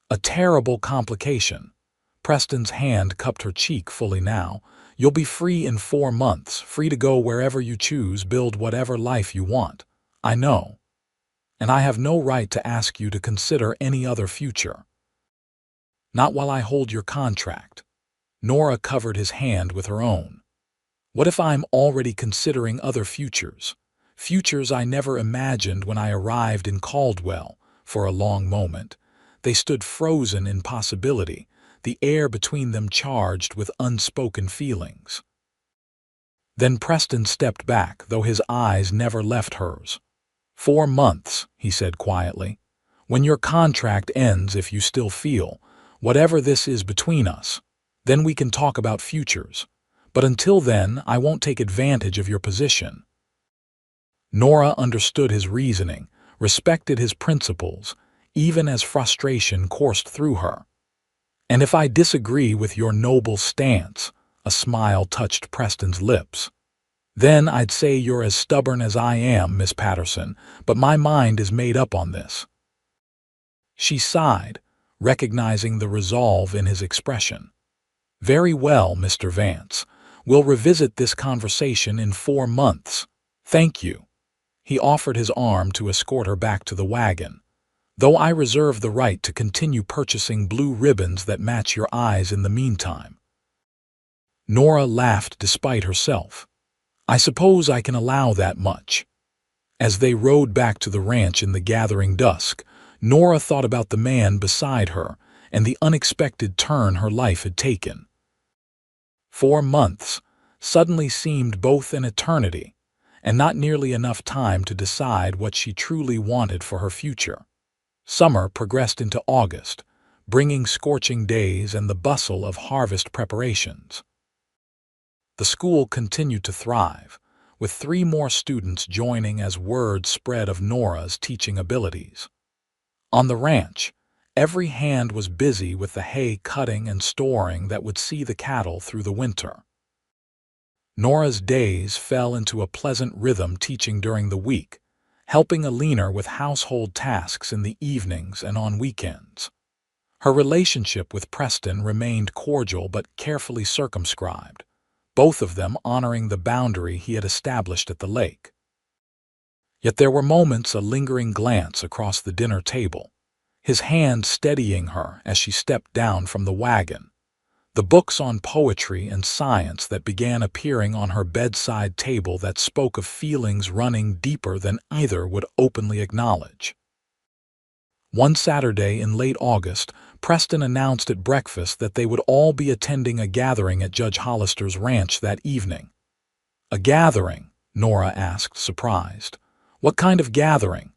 [SPEAKER 1] A terrible complication. Preston's hand cupped her cheek fully now. You'll be free in 4 months, free to go wherever you choose, build whatever life you want. I know. And I have no right to ask you to consider any other future. Not while I hold your contract. Nora covered his hand with her own. What if I'm already considering other futures? Futures I never imagined when I arrived in Caldwell. For a long moment, they stood frozen in possibility, the air between them charged with unspoken feelings. Then Preston stepped back, though his eyes never left hers. 4 months, he said quietly. When your contract ends, if you still feel, whatever this is between us, then we can talk about futures. But until then, I won't take advantage of your position. Nora understood his reasoning, respected his principles, even as frustration coursed through her. "And if I disagree with your noble stance," a smile touched Preston's lips, "then I'd say you're as stubborn as I am, Miss Patterson, but my mind is made up on this." She sighed, recognizing the resolve in his expression. "Very well, Mr. Vance. We'll revisit this conversation in 4 months. Thank you." He offered his arm to escort her back to the wagon. "Though I reserve the right to continue purchasing blue ribbons that match your eyes in the meantime." Nora laughed despite herself. "I suppose I can allow that much." As they rode back to the ranch in the gathering dusk, Nora thought about the man beside her and the unexpected turn her life had taken. 4 months suddenly seemed both an eternity and not nearly enough time to decide what she truly wanted for her future. Summer progressed into August, bringing scorching days and the bustle of harvest preparations. The school continued to thrive, with 3 more students joining as word spread of Nora's teaching abilities. On the ranch, every hand was busy with the hay cutting and storing that would see the cattle through the winter. Nora's days fell into a pleasant rhythm teaching during the week, helping Alina with household tasks in the evenings and on weekends. Her relationship with Preston remained cordial but carefully circumscribed, both of them honoring the boundary he had established at the lake. Yet there were moments a lingering glance across the dinner table, his hand steadying her as she stepped down from the wagon, the books on poetry and science that began appearing on her bedside table that spoke of feelings running deeper than either would openly acknowledge. One Saturday in late August, Preston announced at breakfast that they would all be attending a gathering at Judge Hollister's ranch that evening. "A gathering?" Nora asked, surprised. "What kind of gathering?"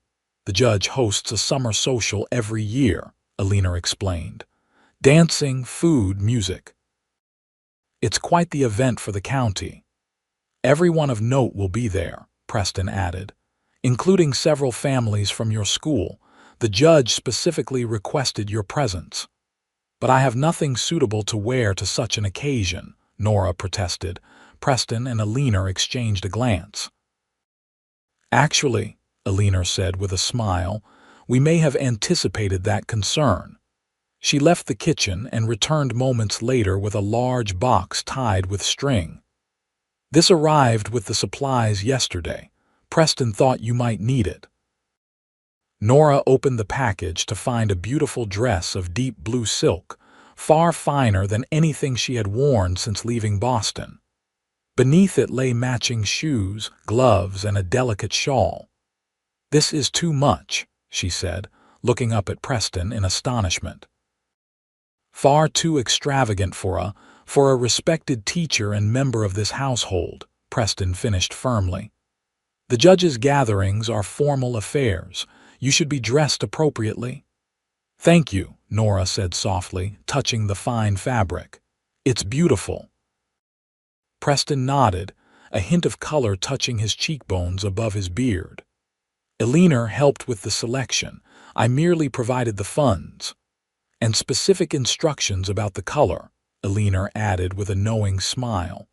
[SPEAKER 1] "The judge hosts a summer social every year," Alina explained. "Dancing, food, music. It's quite the event for the county. Everyone of note will be there," Preston added, "including several families from your school. The judge specifically requested your presence." "But I have nothing suitable to wear to such an occasion," Nora protested. Preston and Alina exchanged a glance. "Actually," Alina said with a smile, "we may have anticipated that concern." She left the kitchen and returned moments later with a large box tied with string. "This arrived with the supplies yesterday. Preston thought you might need it." Nora opened the package to find a beautiful dress of deep blue silk, far finer than anything she had worn since leaving Boston. Beneath it lay matching shoes, gloves, and a delicate shawl. "This is too much," she said, looking up at Preston in astonishment. "Far too extravagant for a respected teacher and member of this household," Preston finished firmly. "The judge's gatherings are formal affairs. You should be dressed appropriately." "Thank you," Nora said softly, touching the fine fabric. "It's beautiful." Preston nodded, a hint of color touching his cheekbones above his beard. "Alina helped with the selection. I merely provided the funds." "And specific instructions about the color," Alina added with a knowing smile.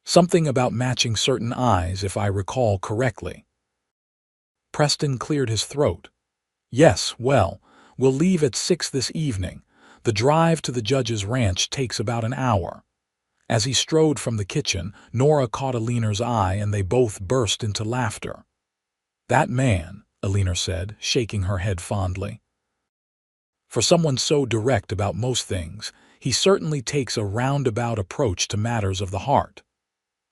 [SPEAKER 1] "Something about matching certain eyes, if I recall correctly." Preston cleared his throat. "Yes, well, we'll leave at 6 this evening. The drive to the judge's ranch takes about an hour." As he strode from the kitchen, Nora caught Alina's eye and they both burst into laughter. "That man," Alina said, shaking her head fondly. "For someone so direct about most things, he certainly takes a roundabout approach to matters of the heart.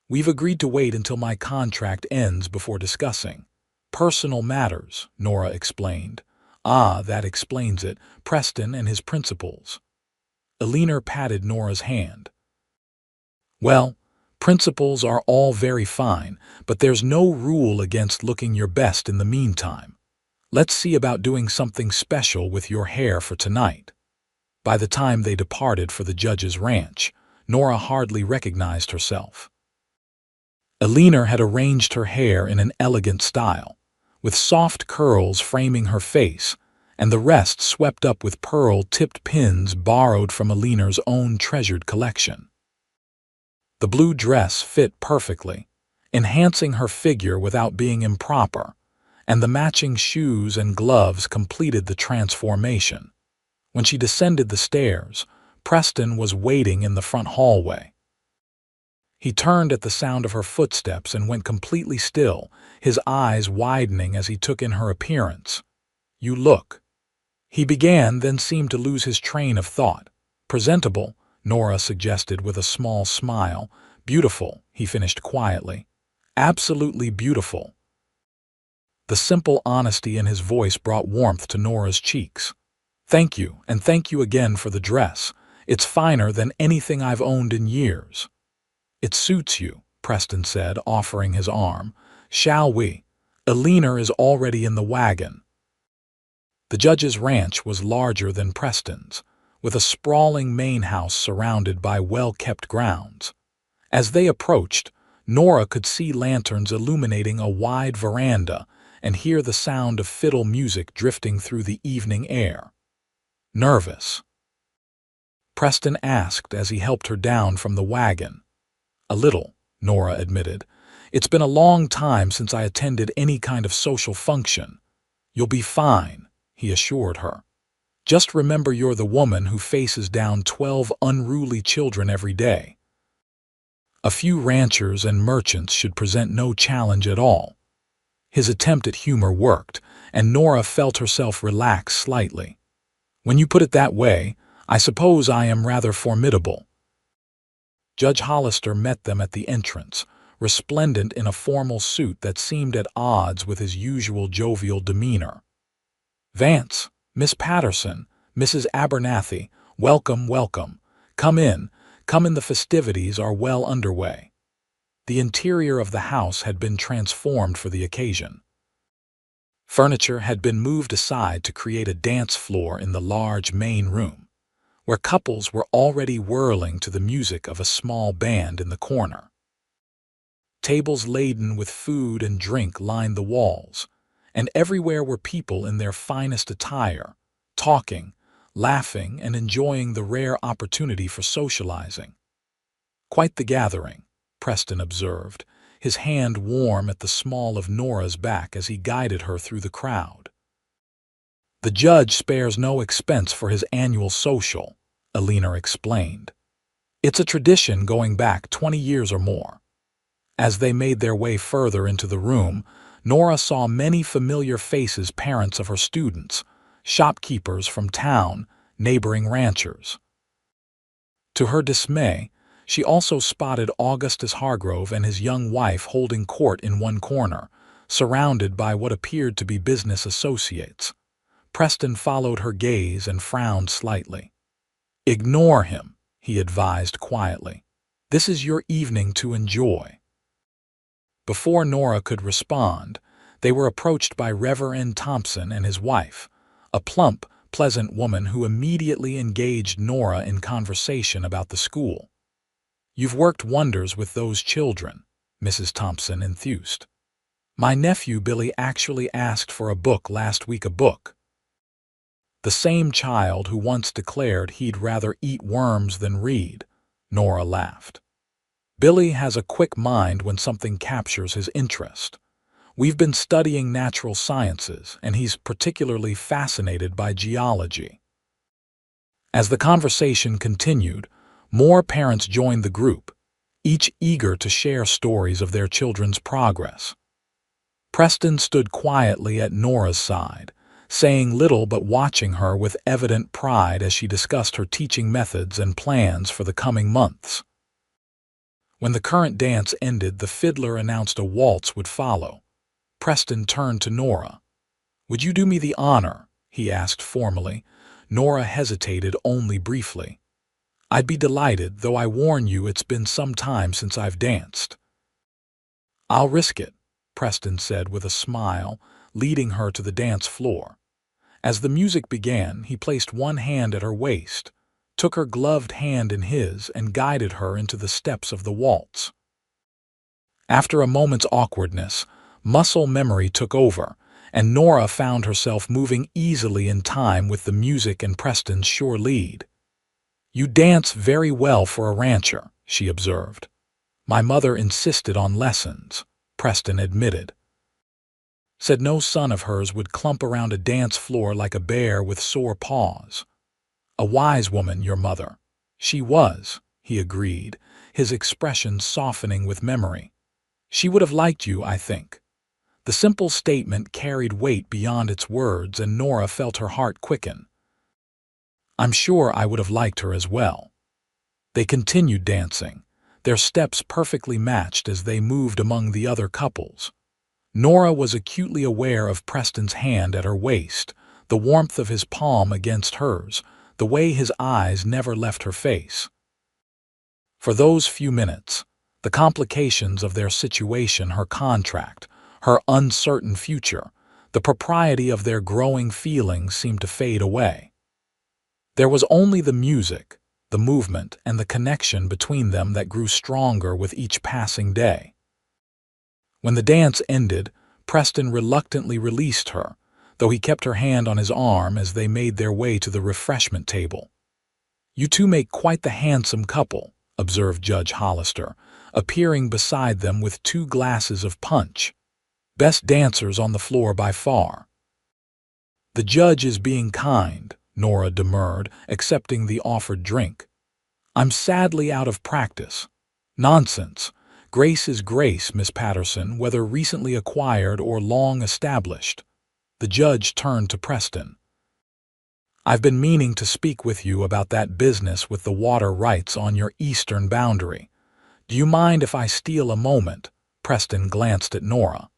[SPEAKER 1] We've agreed to wait until my contract ends before discussing personal matters," Nora explained. "Ah, that explains it. Preston and his principles." Alina patted Nora's hand. "Well, principles are all very fine, but there's no rule against looking your best in the meantime. Let's see about doing something special with your hair for tonight." By the time they departed for the judge's ranch, Nora hardly recognized herself. Alina had arranged her hair in an elegant style, with soft curls framing her face and the rest swept up with pearl-tipped pins borrowed from Alina's own treasured collection. The blue dress fit perfectly, enhancing her figure without being improper, and the matching shoes and gloves completed the transformation. When she descended the stairs, Preston was waiting in the front hallway. He turned at the sound of her footsteps and went completely still, his eyes widening as he took in her appearance. "You look." He began, then seemed to lose his train of thought. "Presentable," Nora suggested with a small smile. "Beautiful," he finished quietly. "Absolutely beautiful." The simple honesty in his voice brought warmth to Nora's cheeks. "Thank you, and thank you again for the dress. It's finer than anything I've owned in years." "It suits you," Preston said, offering his arm. "Shall we? Alina is already in the wagon." The judge's ranch was larger than Preston's, with a sprawling main house surrounded by well-kept grounds. As they approached, Nora could see lanterns illuminating a wide veranda and hear the sound of fiddle music drifting through the evening air. "Nervous?" Preston asked as he helped her down from the wagon. "A little," Nora admitted. "It's been a long time since I attended any kind of social function." "You'll be fine," he assured her. "Just remember you're the woman who faces down 12 unruly children every day." A few ranchers and merchants should present no challenge at all. His attempt at humor worked, and Nora felt herself relax slightly. "When you put it that way, I suppose I am rather formidable." Judge Hollister met them at the entrance, resplendent in a formal suit that seemed at odds with his usual jovial demeanor. "Vance, Miss Patterson, Mrs. Abernathy, welcome, welcome. Come in, the festivities are well underway." The interior of the house had been transformed for the occasion. Furniture had been moved aside to create a dance floor in the large main room, where couples were already whirling to the music of a small band in the corner. Tables laden with food and drink lined the walls, and everywhere were people in their finest attire, talking, laughing, and enjoying the rare opportunity for socializing. "Quite the gathering," Preston observed, his hand warm at the small of Nora's back as he guided her through the crowd. "The judge spares no expense for his annual social," Alina explained. "It's a tradition going back 20 years or more." As they made their way further into the room, Nora saw many familiar faces, parents of her students, shopkeepers from town, neighboring ranchers. To her dismay, she also spotted Augustus Hargrove and his young wife holding court in one corner, surrounded by what appeared to be business associates. Preston followed her gaze and frowned slightly. "Ignore him," he advised quietly. "This is your evening to enjoy." Before Nora could respond, they were approached by Reverend Thompson and his wife, a plump, pleasant woman who immediately engaged Nora in conversation about the school. "You've worked wonders with those children," Mrs. Thompson enthused. "My nephew Billy actually asked for a book last week." "A book?" "The same child who once declared he'd rather eat worms than read," Nora laughed. "Billy has a quick mind when something captures his interest. We've been studying natural sciences, and he's particularly fascinated by geology." As the conversation continued, more parents joined the group, each eager to share stories of their children's progress. Preston stood quietly at Nora's side, saying little but watching her with evident pride as she discussed her teaching methods and plans for the coming months. When the current dance ended, the fiddler announced a waltz would follow. Preston turned to Nora. "Would you do me the honor?" he asked formally. Nora hesitated only briefly. "I'd be delighted, though I warn you it's been some time since I've danced." "I'll risk it," Preston said with a smile, leading her to the dance floor. As the music began, he placed one hand at her waist, took her gloved hand in his, and guided her into the steps of the waltz. After a moment's awkwardness, muscle memory took over, and Nora found herself moving easily in time with the music and Preston's sure lead. "You dance very well for a rancher," she observed. "My mother insisted on lessons," Preston admitted. "Said no son of hers would clump around a dance floor like a bear with sore paws. A wise woman, your mother." "She was," he agreed, his expression softening with memory. "She would have liked you, I think." The simple statement carried weight beyond its words, and Nora felt her heart quicken. "I'm sure I would have liked her as well." They continued dancing, their steps perfectly matched as they moved among the other couples. Nora was acutely aware of Preston's hand at her waist, the warmth of his palm against hers, the way his eyes never left her face. For those few minutes, the complications of their situation, her contract, her uncertain future, the propriety of their growing feelings seemed to fade away. There was only the music, the movement, and the connection between them that grew stronger with each passing day. When the dance ended, Preston reluctantly released her, though he kept her hand on his arm as they made their way to the refreshment table. "You two make quite the handsome couple," observed Judge Hollister, appearing beside them with 2 glasses of punch. "Best dancers on the floor by far." "The judge is being kind," Nora demurred, accepting the offered drink. "I'm sadly out of practice." "Nonsense. Grace is grace, Miss Patterson, whether recently acquired or long established." The judge turned to Preston. "I've been meaning to speak with you about that business with the water rights on your eastern boundary. Do you mind if I steal a moment?" Preston glanced at Nora.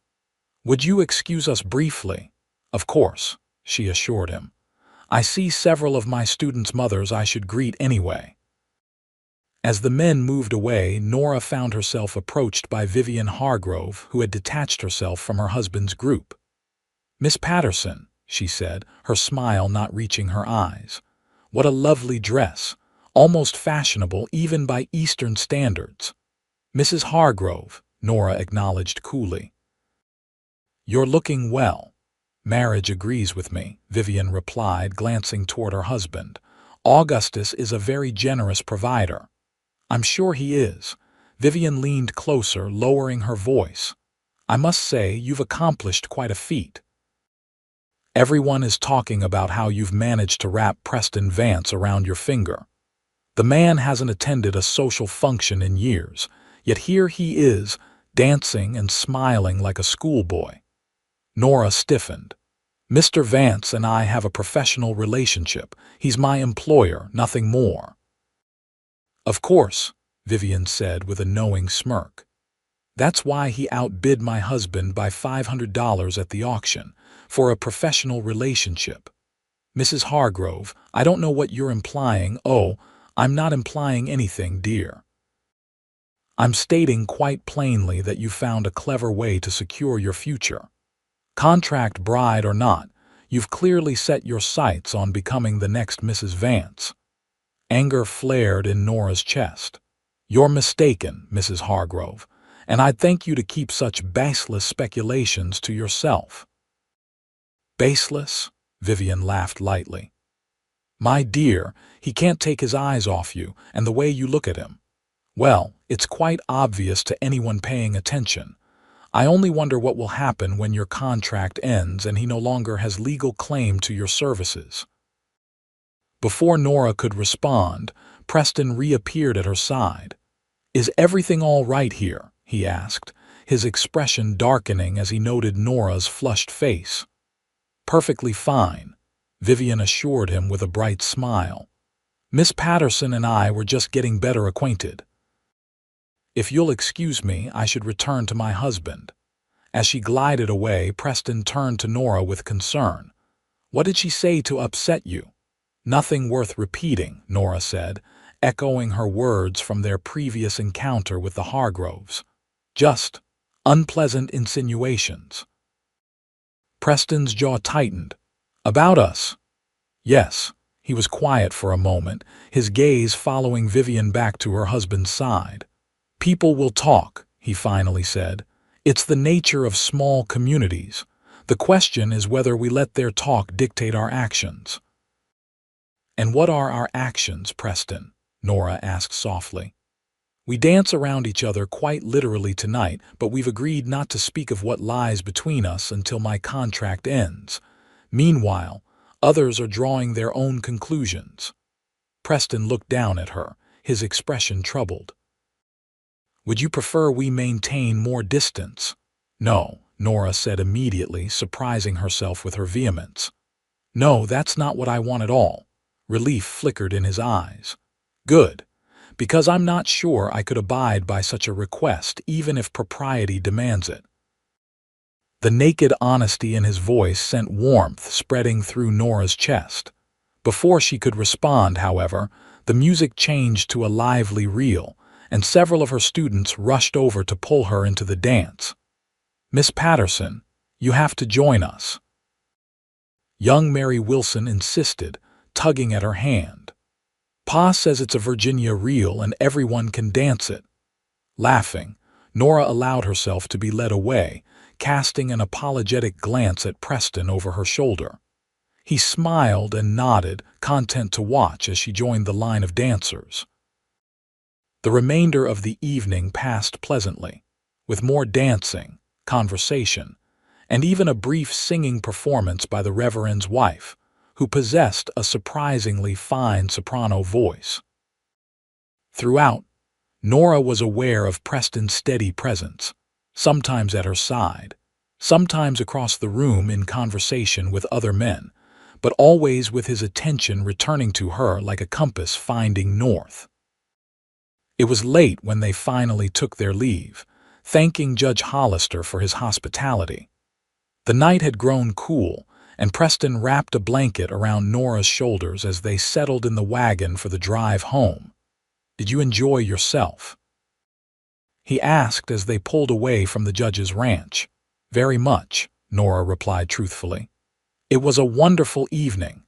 [SPEAKER 1] "Would you excuse us briefly?" "Of course," she assured him. "I see several of my students' mothers I should greet anyway." As the men moved away, Nora found herself approached by Vivian Hargrove, who had detached herself from her husband's group. "Miss Patterson," she said, her smile not reaching her eyes. "What a lovely dress, almost fashionable even by Eastern standards." "Mrs. Hargrove," Nora acknowledged coolly. "You're looking well." "Marriage agrees with me," Vivian replied, glancing toward her husband. "Augustus is a very generous provider." "I'm sure he is." Vivian leaned closer, lowering her voice. "I must say you've accomplished quite a feat. Everyone is talking about how you've managed to wrap Preston Vance around your finger. The man hasn't attended a social function in years, yet here he is, dancing and smiling like a schoolboy." Nora stiffened. "Mr. Vance and I have a professional relationship. He's my employer, nothing more." "Of course," Vivian said with a knowing smirk. "That's why he outbid my husband by $500 at the auction, for a professional relationship." "Mrs. Hargrove, I don't know what you're implying." "Oh, I'm not implying anything, dear. I'm stating quite plainly that you found a clever way to secure your future. Contract bride or not, you've clearly set your sights on becoming the next Mrs. Vance." Anger flared in Nora's chest. "You're mistaken, Mrs. Hargrove, and I'd thank you to keep such baseless speculations to yourself." "Baseless?" Vivian laughed lightly. "My dear, he can't take his eyes off you, and the way you look at him. Well, it's quite obvious to anyone paying attention. I only wonder what will happen when your contract ends and he no longer has legal claim to your services." Before Nora could respond, Preston reappeared at her side. "Is everything all right here?" he asked, his expression darkening as he noted Nora's flushed face. "Perfectly fine," Vivian assured him with a bright smile. "Miss Patterson and I were just getting better acquainted. If you'll excuse me, I should return to my husband." As she glided away, Preston turned to Nora with concern. "What did she say to upset you?" "Nothing worth repeating," Nora said, echoing her words from their previous encounter with the Hargroves. "Just unpleasant insinuations." Preston's jaw tightened. "About us?" "Yes." He was quiet for a moment, his gaze following Vivian back to her husband's side. "People will talk," he finally said. "It's the nature of small communities. The question is whether we let their talk dictate our actions. And what are our actions, Preston? Nora asked softly. We dance around each other quite literally tonight, but we've agreed not to speak of what lies between us until my contract ends. Meanwhile, others are drawing their own conclusions. Preston looked down at her, his expression troubled. Would you prefer we maintain more distance? No, Nora said immediately, surprising herself with her vehemence. No, that's not what I want at all. Relief flickered in his eyes. Good, because I'm not sure I could abide by such a request even if propriety demands it. The naked honesty in his voice sent warmth spreading through Nora's chest. Before she could respond, however, the music changed to a lively reel, and several of her students rushed over to pull her into the dance. Miss Patterson, you have to join us. Young Mary Wilson insisted, tugging at her hand. Pa says it's a Virginia reel and everyone can dance it. Laughing, Nora allowed herself to be led away, casting an apologetic glance at Preston over her shoulder. He smiled and nodded, content to watch as she joined the line of dancers. The remainder of the evening passed pleasantly, with more dancing, conversation, and even a brief singing performance by the Reverend's wife, who possessed a surprisingly fine soprano voice. Throughout, Nora was aware of Preston's steady presence, sometimes at her side, sometimes across the room in conversation with other men, but always with his attention returning to her like a compass finding north. It was late when they finally took their leave, thanking Judge Hollister for his hospitality. The night had grown cool, and Preston wrapped a blanket around Nora's shoulders as they settled in the wagon for the drive home. Did you enjoy yourself? He asked as they pulled away from the judge's ranch. Very much, Nora replied truthfully. It was a wonderful evening.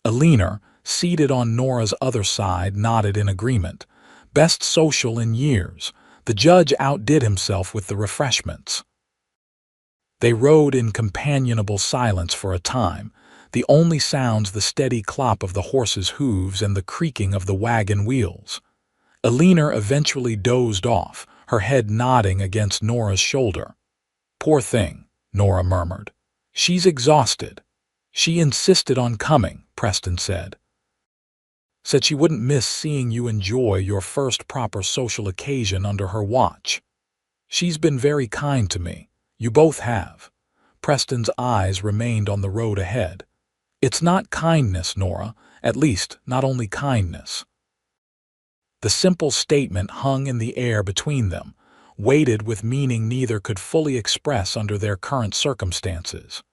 [SPEAKER 1] Alina, seated on Nora's other side, nodded in agreement. Best social in years. The judge outdid himself with the refreshments. They rode in companionable silence for a time, the only sounds the steady clop of the horses' hooves and the creaking of the wagon wheels. Alina eventually dozed off, her head nodding against Nora's shoulder. Poor thing, Nora murmured. She's exhausted. She insisted on coming, Preston said. Said she wouldn't miss seeing you enjoy your first proper social occasion under her watch. She's been very kind to me. You both have. Preston's eyes remained on the road ahead. It's not kindness, Nora, at least not only kindness. The simple statement hung in the air between them, weighted with meaning neither could fully express under their current circumstances.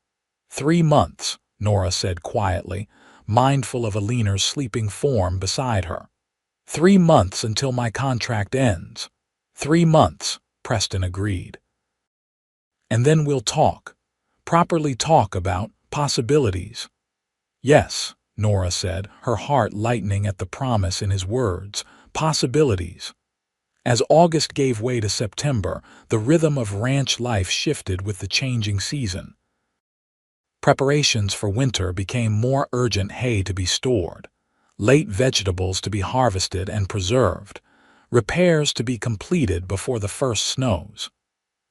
[SPEAKER 1] 3 months, Nora said quietly, mindful of Alina's sleeping form beside her. 3 months until my contract ends. 3 months, Preston agreed. And then we'll talk. Properly talk about possibilities. Yes, Nora said, her heart lightening at the promise in his words. Possibilities. As August gave way to September, the rhythm of ranch life shifted with the changing season. Preparations for winter became more urgent: hay to be stored, late vegetables to be harvested and preserved, repairs to be completed before the first snows.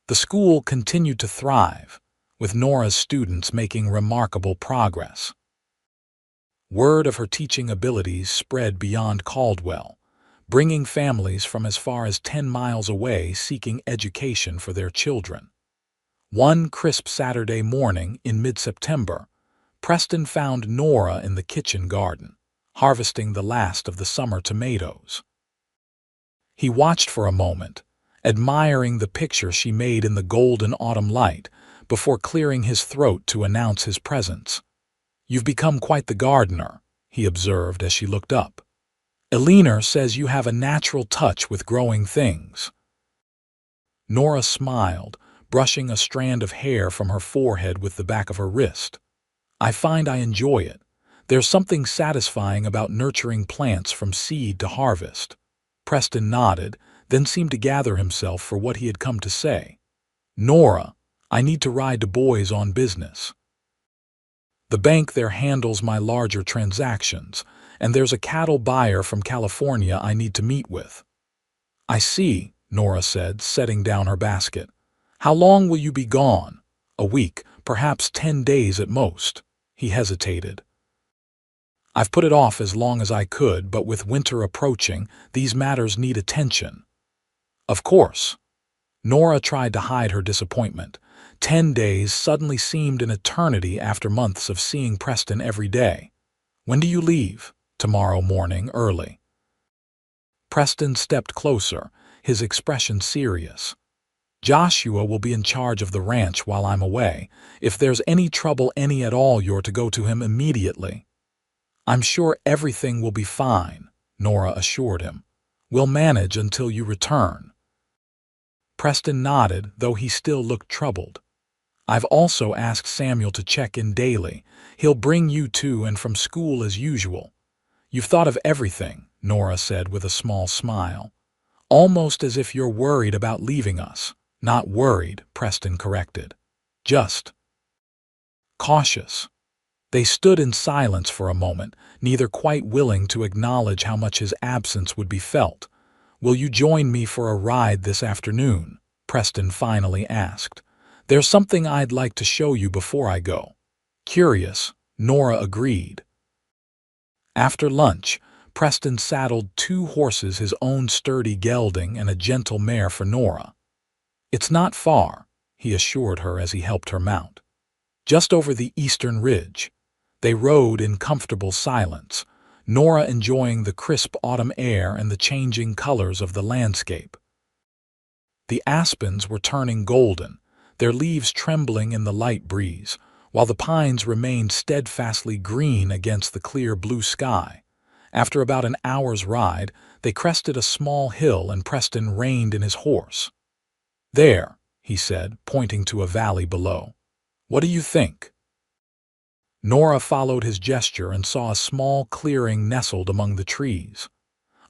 [SPEAKER 1] The school continued to thrive, with Nora's students making remarkable progress. Word of her teaching abilities spread beyond Caldwell, bringing families from as far as 10 miles away seeking education for their children. One crisp Saturday morning in mid-September, Preston found Nora in the kitchen garden, harvesting the last of the summer tomatoes. He watched for a moment, admiring the picture she made in the golden autumn light, before clearing his throat to announce his presence. You've become quite the gardener, he observed as she looked up. Alina says you have a natural touch with growing things. Nora smiled, brushing a strand of hair from her forehead with the back of her wrist. I find I enjoy it. There's something satisfying about nurturing plants from seed to harvest. Preston nodded, then seemed to gather himself for what he had come to say. Nora, I need to ride to Boys on business. The bank there handles my larger transactions, and there's a cattle buyer from California I need to meet with. I see, Nora said, setting down her basket. How long will you be gone? A week, perhaps 10 days at most. He hesitated. I've put it off as long as I could, but with winter approaching, these matters need attention. Of course. Nora tried to hide her disappointment. 10 days suddenly seemed an eternity after months of seeing Preston every day. When do you leave? Tomorrow morning, early. Preston stepped closer, his expression serious. Joshua will be in charge of the ranch while I'm away. If there's any trouble, any at all, you're to go to him immediately. I'm sure everything will be fine, Nora assured him. We'll manage until you return. Preston nodded, though he still looked troubled. I've also asked Samuel to check in daily. He'll bring you to and from school as usual. You've thought of everything, Nora said with a small smile. Almost as if you're worried about leaving us. Not worried, Preston corrected. Just cautious. They stood in silence for a moment, neither quite willing to acknowledge how much his absence would be felt. Will you join me for a ride this afternoon? Preston finally asked. There's something I'd like to show you before I go. Curious, Nora agreed. After lunch, Preston saddled 2 horses, his own sturdy gelding and a gentle mare for Nora. It's not far, he assured her as he helped her mount. Just over the eastern ridge. They rode in comfortable silence, Nora enjoying the crisp autumn air and the changing colors of the landscape. The aspens were turning golden, their leaves trembling in the light breeze, while the pines remained steadfastly green against the clear blue sky. After about an hour's ride, they crested a small hill and Preston reined in his horse. There, he said, pointing to a valley below. What do you think? Nora followed his gesture and saw a small clearing nestled among the trees.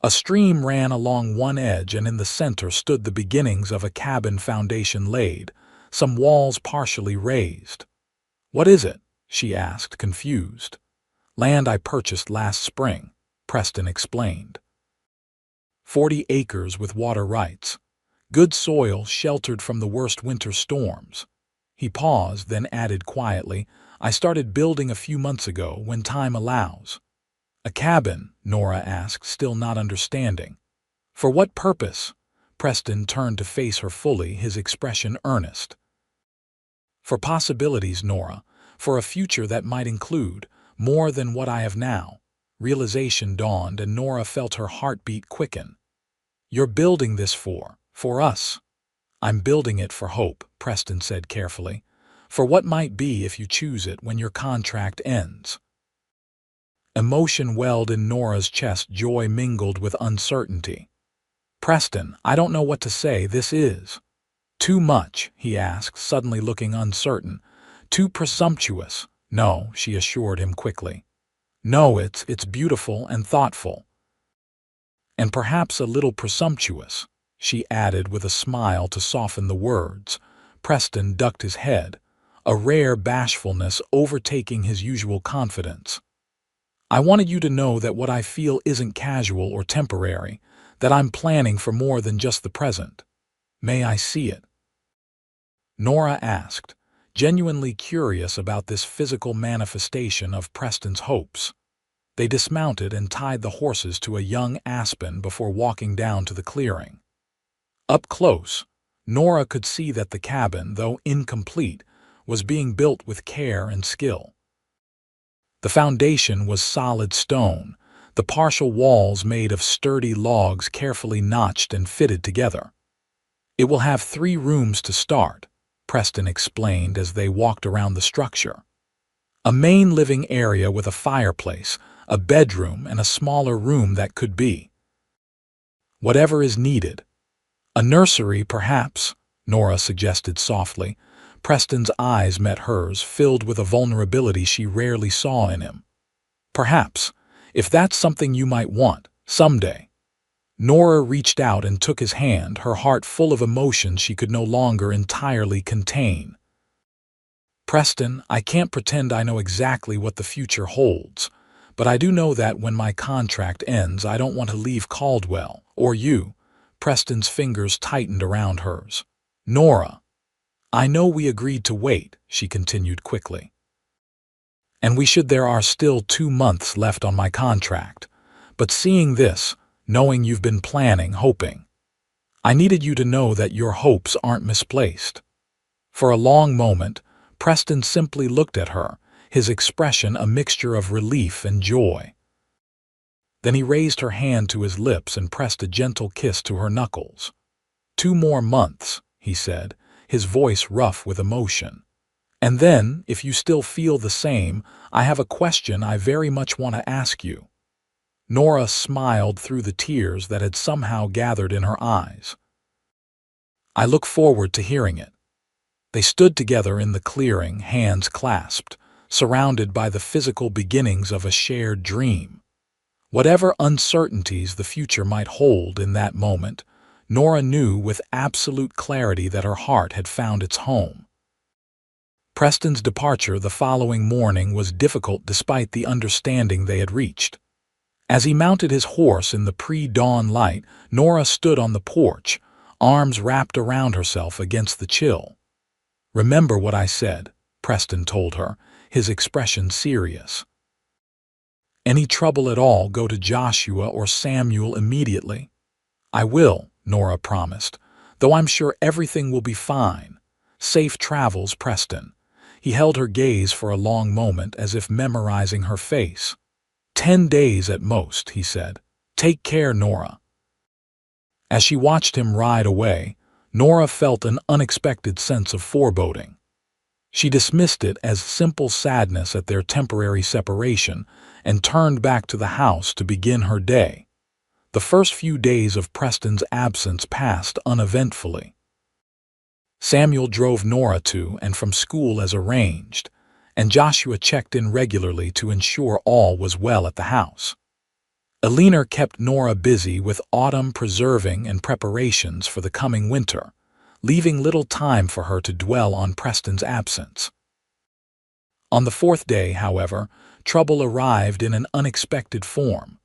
[SPEAKER 1] A stream ran along one edge, and in the center stood the beginnings of a cabin foundation laid, some walls partially raised. What is it? She asked, confused. Land I purchased last spring, Preston explained. 40 acres with water rights. Good soil sheltered from the worst winter storms. He paused, then added quietly, I started building a few months ago, when time allows. A cabin? Nora asked, still not understanding. For what purpose? Preston turned to face her fully, his expression earnest. For possibilities, Nora. For a future that might include more than what I have now. Realization dawned, and Nora felt her heartbeat quicken. You're building this for us. I'm building it for hope, Preston said carefully. For what might be if you choose it when your contract ends. Emotion welled in Nora's chest, joy mingled with uncertainty. Preston, I don't know what to say. This is too much, he asked, suddenly looking uncertain. Too presumptuous. No, she assured him quickly. No, it's beautiful and thoughtful. And perhaps a little presumptuous, she added with a smile to soften the words. Preston ducked his head, a rare bashfulness overtaking his usual confidence. I wanted you to know that what I feel isn't casual or temporary, that I'm planning for more than just the present. May I see it? Nora asked, genuinely curious about this physical manifestation of Preston's hopes. They dismounted and tied the horses to a young aspen before walking down to the clearing. Up close, Nora could see that the cabin, though incomplete, was being built with care and skill. The foundation was solid stone, the partial walls made of sturdy logs carefully notched and fitted together. It will have 3 rooms to start, Preston explained as they walked around the structure. A main living area with a fireplace, a bedroom, and a smaller room that could be whatever is needed. A nursery, perhaps, Nora suggested softly. Preston's eyes met hers, filled with a vulnerability she rarely saw in him. Perhaps, if that's something you might want, someday. Nora reached out and took his hand, her heart full of emotion she could no longer entirely contain. Preston, I can't pretend I know exactly what the future holds, but I do know that when my contract ends, I don't want to leave Caldwell, or you. Preston's fingers tightened around hers. Nora, I know we agreed to wait, she continued quickly. And there are still 2 months left on my contract. But seeing this, knowing you've been planning, hoping, I needed you to know that your hopes aren't misplaced. For a long moment, Preston simply looked at her, his expression a mixture of relief and joy. Then he raised her hand to his lips and pressed a gentle kiss to her knuckles. 2 more months, he said, his voice rough with emotion. And then, if you still feel the same, I have a question I very much want to ask you. Nora smiled through the tears that had somehow gathered in her eyes. I look forward to hearing it. They stood together in the clearing, hands clasped, surrounded by the physical beginnings of a shared dream. Whatever uncertainties the future might hold in that moment, Nora knew with absolute clarity that her heart had found its home. Preston's departure the following morning was difficult despite the understanding they had reached. As he mounted his horse in the pre-dawn light, Nora stood on the porch, arms wrapped around herself against the chill. Remember what I said, Preston told her, his expression serious. Any trouble at all, go to Joshua or Samuel immediately. I will, Nora promised, though I'm sure everything will be fine. Safe travels, Preston. He held her gaze for a long moment as if memorizing her face. 10 days at most, he said. Take care, Nora. As she watched him ride away, Nora felt an unexpected sense of foreboding. She dismissed it as simple sadness at their temporary separation and turned back to the house to begin her day. The first few days of Preston's absence passed uneventfully. Samuel drove Nora to and from school as arranged, and Joshua checked in regularly to ensure all was well at the house. Eleanor kept Nora busy with autumn preserving and preparations for the coming winter, leaving little time for her to dwell on Preston's absence. On the 4th day, however, trouble arrived in an unexpected form.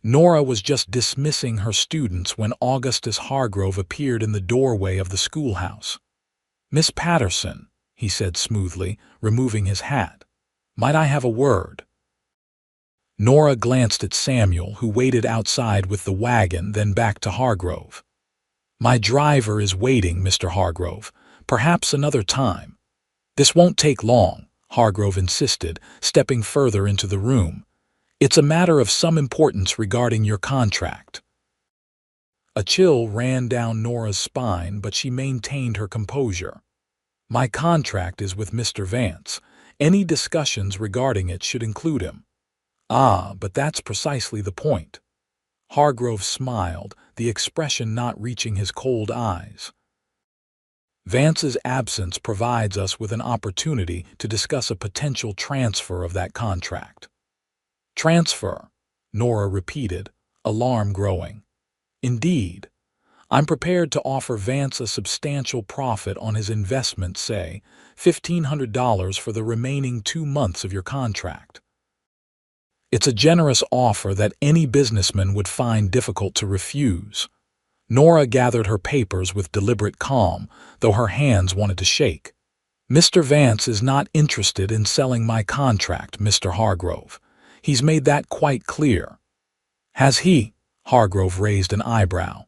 [SPEAKER 1] Nora was just dismissing her students when Augustus Hargrove appeared in the doorway of the schoolhouse. Miss Patterson, he said smoothly, removing his hat. Might I have a word? Nora glanced at Samuel, who waited outside with the wagon, then back to Hargrove. My driver is waiting, Mr. Hargrove. Perhaps another time. This won't take long, Hargrove insisted, stepping further into the room. It's a matter of some importance regarding your contract. A chill ran down Nora's spine, but she maintained her composure. My contract is with Mr. Vance. Any discussions regarding it should include him. Ah, but that's precisely the point. Hargrove smiled, the expression not reaching his cold eyes. Vance's absence provides us with an opportunity to discuss a potential transfer of that contract. Transfer, Nora repeated, alarm growing. Indeed. I'm prepared to offer Vance a substantial profit on his investment, say, $1,500 for the remaining 2 months of your contract. It's a generous offer that any businessman would find difficult to refuse. Nora gathered her papers with deliberate calm, though her hands wanted to shake. Mr. Vance is not interested in selling my contract, Mr. Hargrove. He's made that quite clear. Has he? Hargrove raised an eyebrow.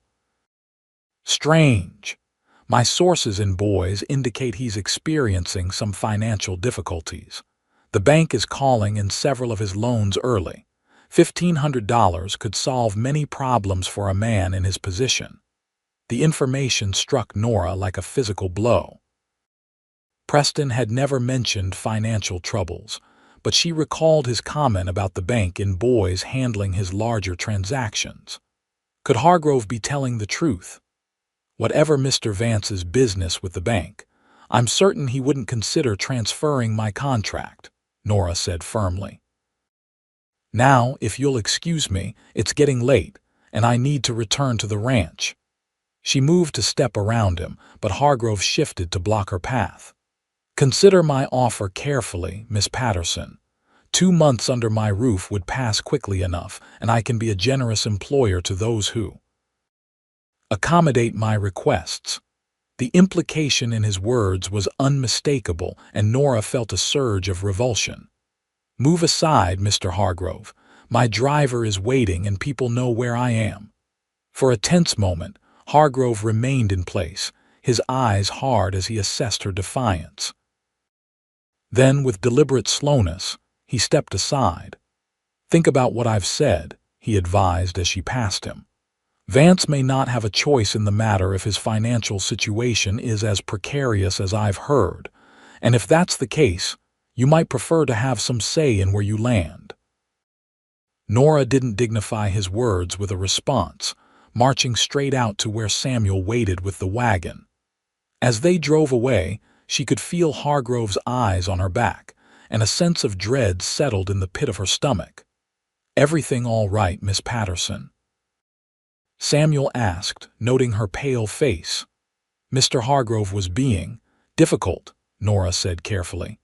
[SPEAKER 1] Strange. My sources in Boise indicate he's experiencing some financial difficulties. The bank is calling in several of his loans early. $1,500 could solve many problems for a man in his position. The information struck Nora like a physical blow. Preston had never mentioned financial troubles, but she recalled his comment about the bank in Boise handling his larger transactions. Could Hargrove be telling the truth? Whatever Mr. Vance's business with the bank, I'm certain he wouldn't consider transferring my contract, Nora said firmly. Now, if you'll excuse me, it's getting late, and I need to return to the ranch. She moved to step around him, but Hargrove shifted to block her path. Consider my offer carefully, Miss Patterson. 2 months under my roof would pass quickly enough, and I can be a generous employer to those who accommodate my requests. The implication in his words was unmistakable, and Nora felt a surge of revulsion. Move aside, Mr. Hargrove. My driver is waiting and people know where I am. For a tense moment, Hargrove remained in place, his eyes hard as he assessed her defiance. Then, with deliberate slowness, he stepped aside. Think about what I've said, he advised as she passed him. Vance may not have a choice in the matter if his financial situation is as precarious as I've heard, and if that's the case, you might prefer to have some say in where you land. Nora didn't dignify his words with a response, marching straight out to where Samuel waited with the wagon. As they drove away, she could feel Hargrove's eyes on her back, and a sense of dread settled in the pit of her stomach. "Everything all right, Miss Patterson?" Samuel asked, noting her pale face. Mr. Hargrove was being difficult, Nora said carefully.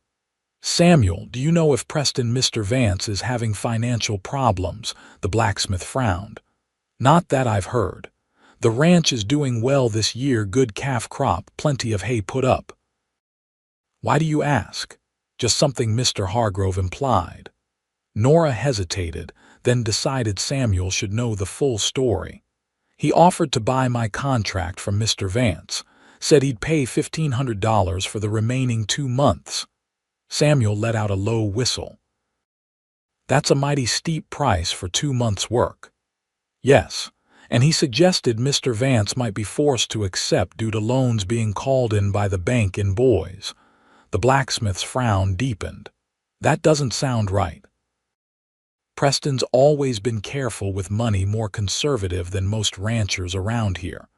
[SPEAKER 1] "Samuel, do you know if Mr. Vance is having financial problems?" The blacksmith frowned. "Not that I've heard. The ranch is doing well this year, good calf crop, plenty of hay put up." "Why do you ask?" "Just something Mr. Hargrove implied." Nora hesitated, then decided Samuel should know the full story. "He offered to buy my contract from Mr. Vance, said he'd pay $1,500 for the remaining 2 months. Samuel let out a low whistle. "That's a mighty steep price for 2 months' work." "Yes, and he suggested Mr. Vance might be forced to accept due to loans being called in by the bank in Boise." The blacksmith's frown deepened. "That doesn't sound right. Preston's always been careful with money, more conservative than most ranchers around here.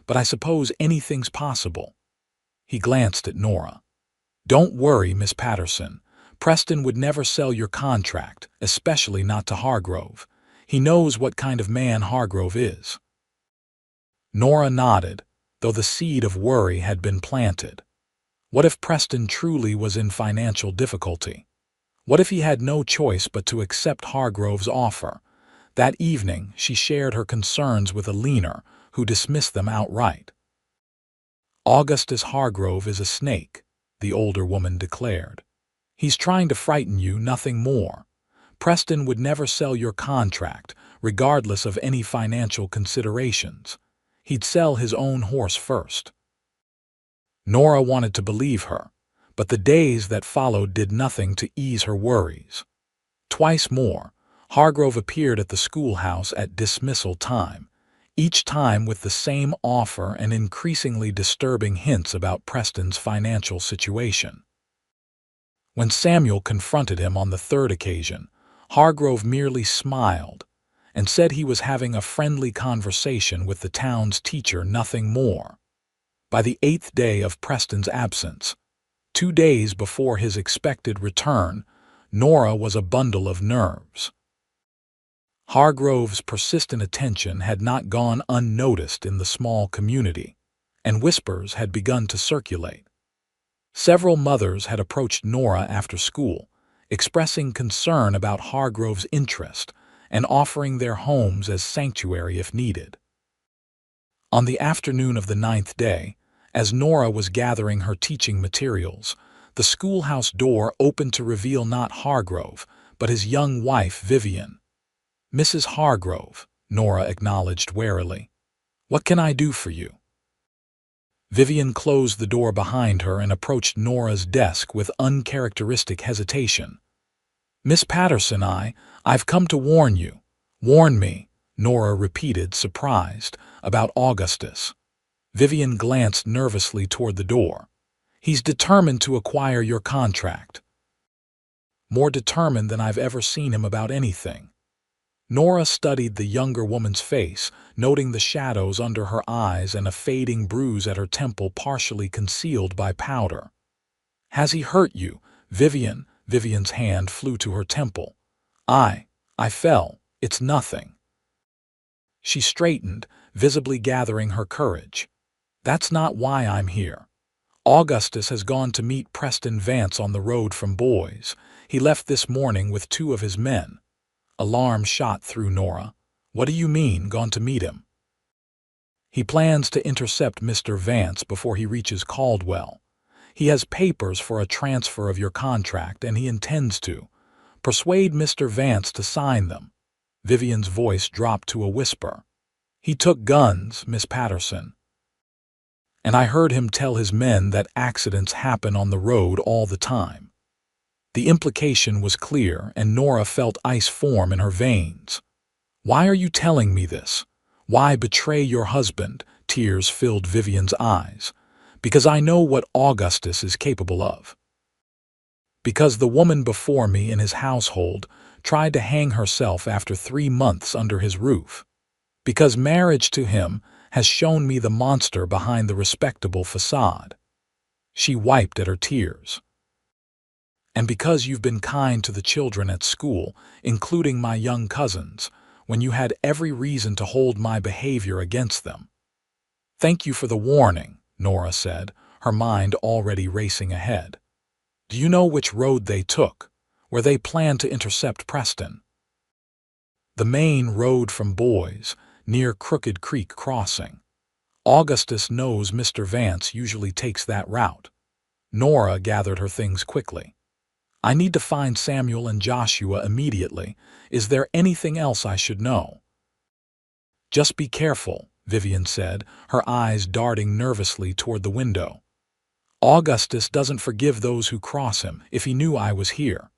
[SPEAKER 1] But I suppose anything's possible." He glanced at Nora. "Don't worry, Miss Patterson. Preston would never sell your contract, especially not to Hargrove. He knows what kind of man Hargrove is." Nora nodded, though the seed of worry had been planted. What if Preston truly was in financial difficulty? What if he had no choice but to accept Hargrove's offer? That evening, she shared her concerns with Alina, who dismissed them outright. "Augustus Hargrove is a snake," the older woman declared. "He's trying to frighten you, nothing more. Preston would never sell your contract, regardless of any financial considerations. He'd sell his own horse first." Nora wanted to believe her, but the days that followed did nothing to ease her worries. Twice more, Hargrove appeared at the schoolhouse at dismissal time, each time with the same offer and increasingly disturbing hints about Preston's financial situation. When Samuel confronted him on the third occasion, Hargrove merely smiled and said he was having a friendly conversation with the town's teacher, nothing more. By the 8th day of Preston's absence, 2 days before his expected return, Nora was a bundle of nerves. Hargrove's persistent attention had not gone unnoticed in the small community, and whispers had begun to circulate. Several mothers had approached Nora after school, expressing concern about Hargrove's interest and offering their homes as sanctuary if needed. On the afternoon of the 9th day, as Nora was gathering her teaching materials, the schoolhouse door opened to reveal not Hargrove, but his young wife, Vivian. "Mrs. Hargrove," Nora acknowledged warily. "What can I do for you?" Vivian closed the door behind her and approached Nora's desk with uncharacteristic hesitation. "Miss Patterson, I've come to warn you." "Warn me," Nora repeated, surprised, "about Augustus." Vivian glanced nervously toward the door. "He's determined to acquire your contract." "More determined than I've ever seen him about anything." Nora studied the younger woman's face, noting the shadows under her eyes and a fading bruise at her temple partially concealed by powder. "Has he hurt you, Vivian?" Vivian's hand flew to her temple. I fell. It's nothing." She straightened, visibly gathering her courage. "That's not why I'm here. Augustus has gone to meet Preston Vance on the road from Boys. He left this morning with 2 of his men. Alarm shot through Nora. What do you mean, gone to meet him? He plans to intercept Mr. Vance before he reaches Caldwell. He has papers for a transfer of your contract, and he intends to persuade Mr. Vance to sign them. Vivian's voice dropped to a whisper. He took guns, Miss Patterson. And I heard him tell his men that accidents happen on the road all the time. The implication was clear, and Nora felt ice form in her veins. Why are you telling me this? Why betray your husband? Tears filled Vivian's eyes. Because I know what Augustus is capable of. Because the woman before me in his household tried to hang herself after 3 months under his roof. Because marriage to him has shown me the monster behind the respectable facade. She wiped at her tears. And because you've been kind to the children at school, including my young cousins, when you had every reason to hold my behavior against them. Thank you for the warning, Nora said, her mind already racing ahead. Do you know which road they took, where they planned to intercept Preston? The main road from Boys, near Crooked Creek Crossing. Augustus knows Mr. Vance usually takes that route. Nora gathered her things quickly. I need to find Samuel and Joshua immediately. Is there anything else I should know? Just be careful, Vivian said, her eyes darting nervously toward the window. Augustus doesn't forgive those who cross him. If he knew I was here.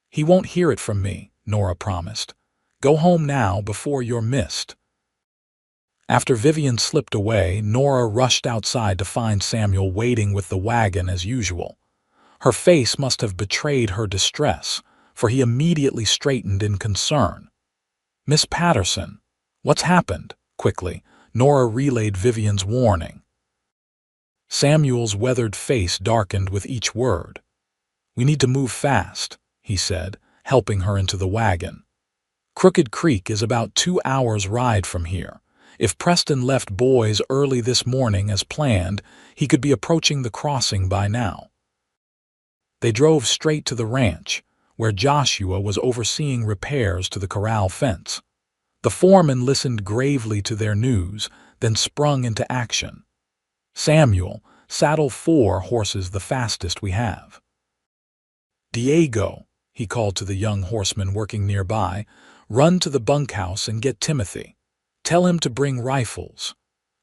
[SPEAKER 1] He won't hear it from me, Nora promised. Go home now before you're missed. After Vivian slipped away, Nora rushed outside to find Samuel waiting with the wagon as usual. Her face must have betrayed her distress, for he immediately straightened in concern. Miss Patterson, what's happened? Quickly, Nora relayed Vivian's warning. Samuel's weathered face darkened with each word. We need to move fast, he said, helping her into the wagon. Crooked Creek is about 2 hours' ride from here. If Preston left Boys early this morning as planned, he could be approaching the crossing by now. They drove straight to the ranch, where Joshua was overseeing repairs to the corral fence. The foreman listened gravely to their news, then sprung into action. Samuel, saddle 4 horses the fastest we have. Diego, he called to the young horseman working nearby, run to the bunkhouse and get Timothy. Tell him to bring rifles.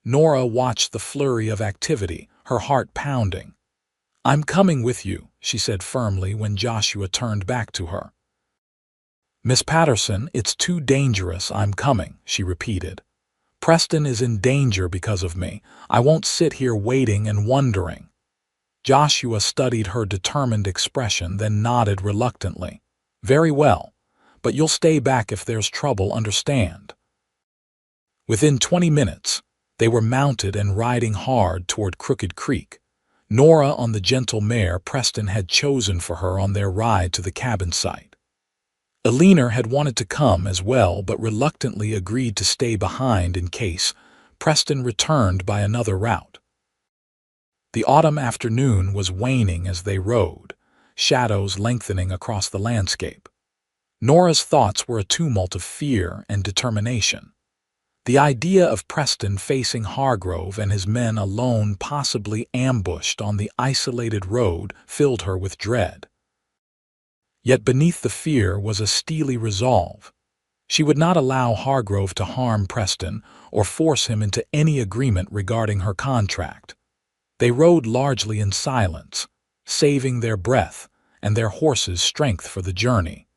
[SPEAKER 1] Nora watched the flurry of activity, her heart pounding. I'm coming with you, she said firmly when Joshua turned back to her. Miss Patterson, it's too dangerous, I'm coming, she repeated. Preston is in danger because of me. I won't sit here waiting and wondering. Joshua studied her determined expression, then nodded reluctantly. Very well, but you'll stay back if there's trouble, understand? Within 20 minutes, they were mounted and riding hard toward Crooked Creek. Nora on the gentle mare Preston had chosen for her on their ride to the cabin site. Eleanor had wanted to come as well, but reluctantly agreed to stay behind in case Preston returned by another route. The autumn afternoon was waning as they rode, shadows lengthening across the landscape. Nora's thoughts were a tumult of fear and determination. The idea of Preston facing Hargrove and his men alone, possibly ambushed on the isolated road, filled her with dread. Yet beneath the fear was a steely resolve. She would not allow Hargrove to harm Preston or force him into any agreement regarding her contract. They rode largely in silence, saving their breath and their horses' strength for the journey.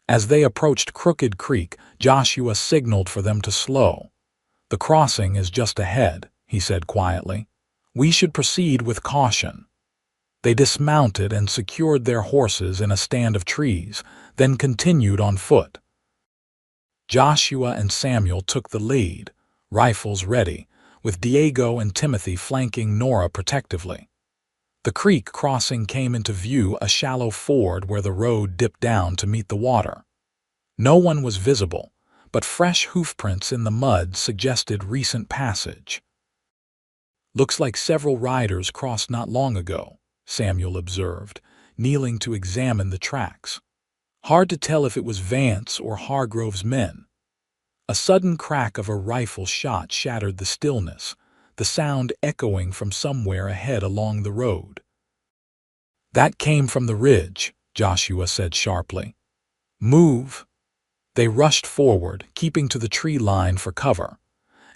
[SPEAKER 1] As they approached Crooked Creek, Joshua signaled for them to slow. The crossing is just ahead, he said quietly. We should proceed with caution. They dismounted and secured their horses in a stand of trees, then continued on foot. Joshua and Samuel took the lead, rifles ready, with Diego and Timothy flanking Nora protectively. The creek crossing came into view, a shallow ford where the road dipped down to meet the water. No one was visible, but fresh hoofprints in the mud suggested recent passage. Looks like several riders crossed not long ago, Samuel observed, kneeling to examine the tracks. Hard to tell if it was Vance or Hargrove's men. A sudden crack of a rifle shot shattered the stillness, the sound echoing from somewhere ahead along the road. That came from the ridge, Joshua said sharply. Move! They rushed forward, keeping to the tree line for cover.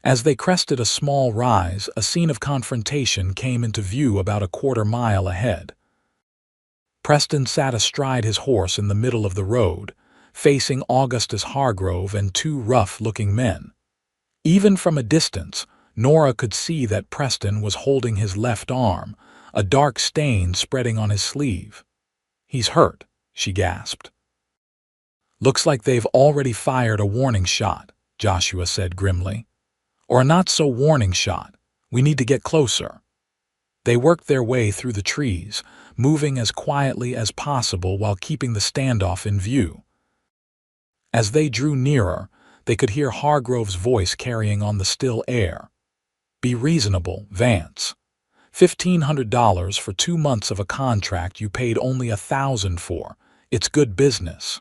[SPEAKER 1] As they crested a small rise, a scene of confrontation came into view about a quarter-mile ahead. Preston sat astride his horse in the middle of the road, facing Augustus Hargrove and two rough-looking men. Even from a distance, Nora could see that Preston was holding his left arm, a dark stain spreading on his sleeve. "He's hurt," she gasped. "Looks like they've already fired a warning shot," Joshua said grimly. "Or a not-so-warning shot. We need to get closer." They worked their way through the trees, moving as quietly as possible while keeping the standoff in view. As they drew nearer, they could hear Hargrove's voice carrying on the still air. "Be reasonable, Vance. $1,500 for 2 months of a contract you paid only $1,000 for. It's good business."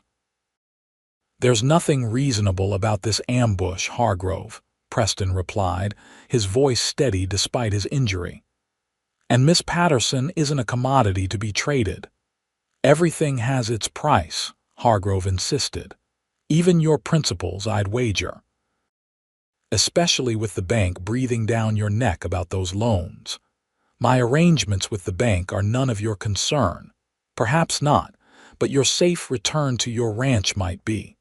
[SPEAKER 1] "There's nothing reasonable about this ambush, Hargrove," Preston replied, his voice steady despite his injury. "And Miss Patterson isn't a commodity to be traded." "Everything has its price," Hargrove insisted. "Even your principals, I'd wager. Especially with the bank breathing down your neck about those loans. My arrangements with the bank are none of your concern. Perhaps not, but your safe return to your ranch might be."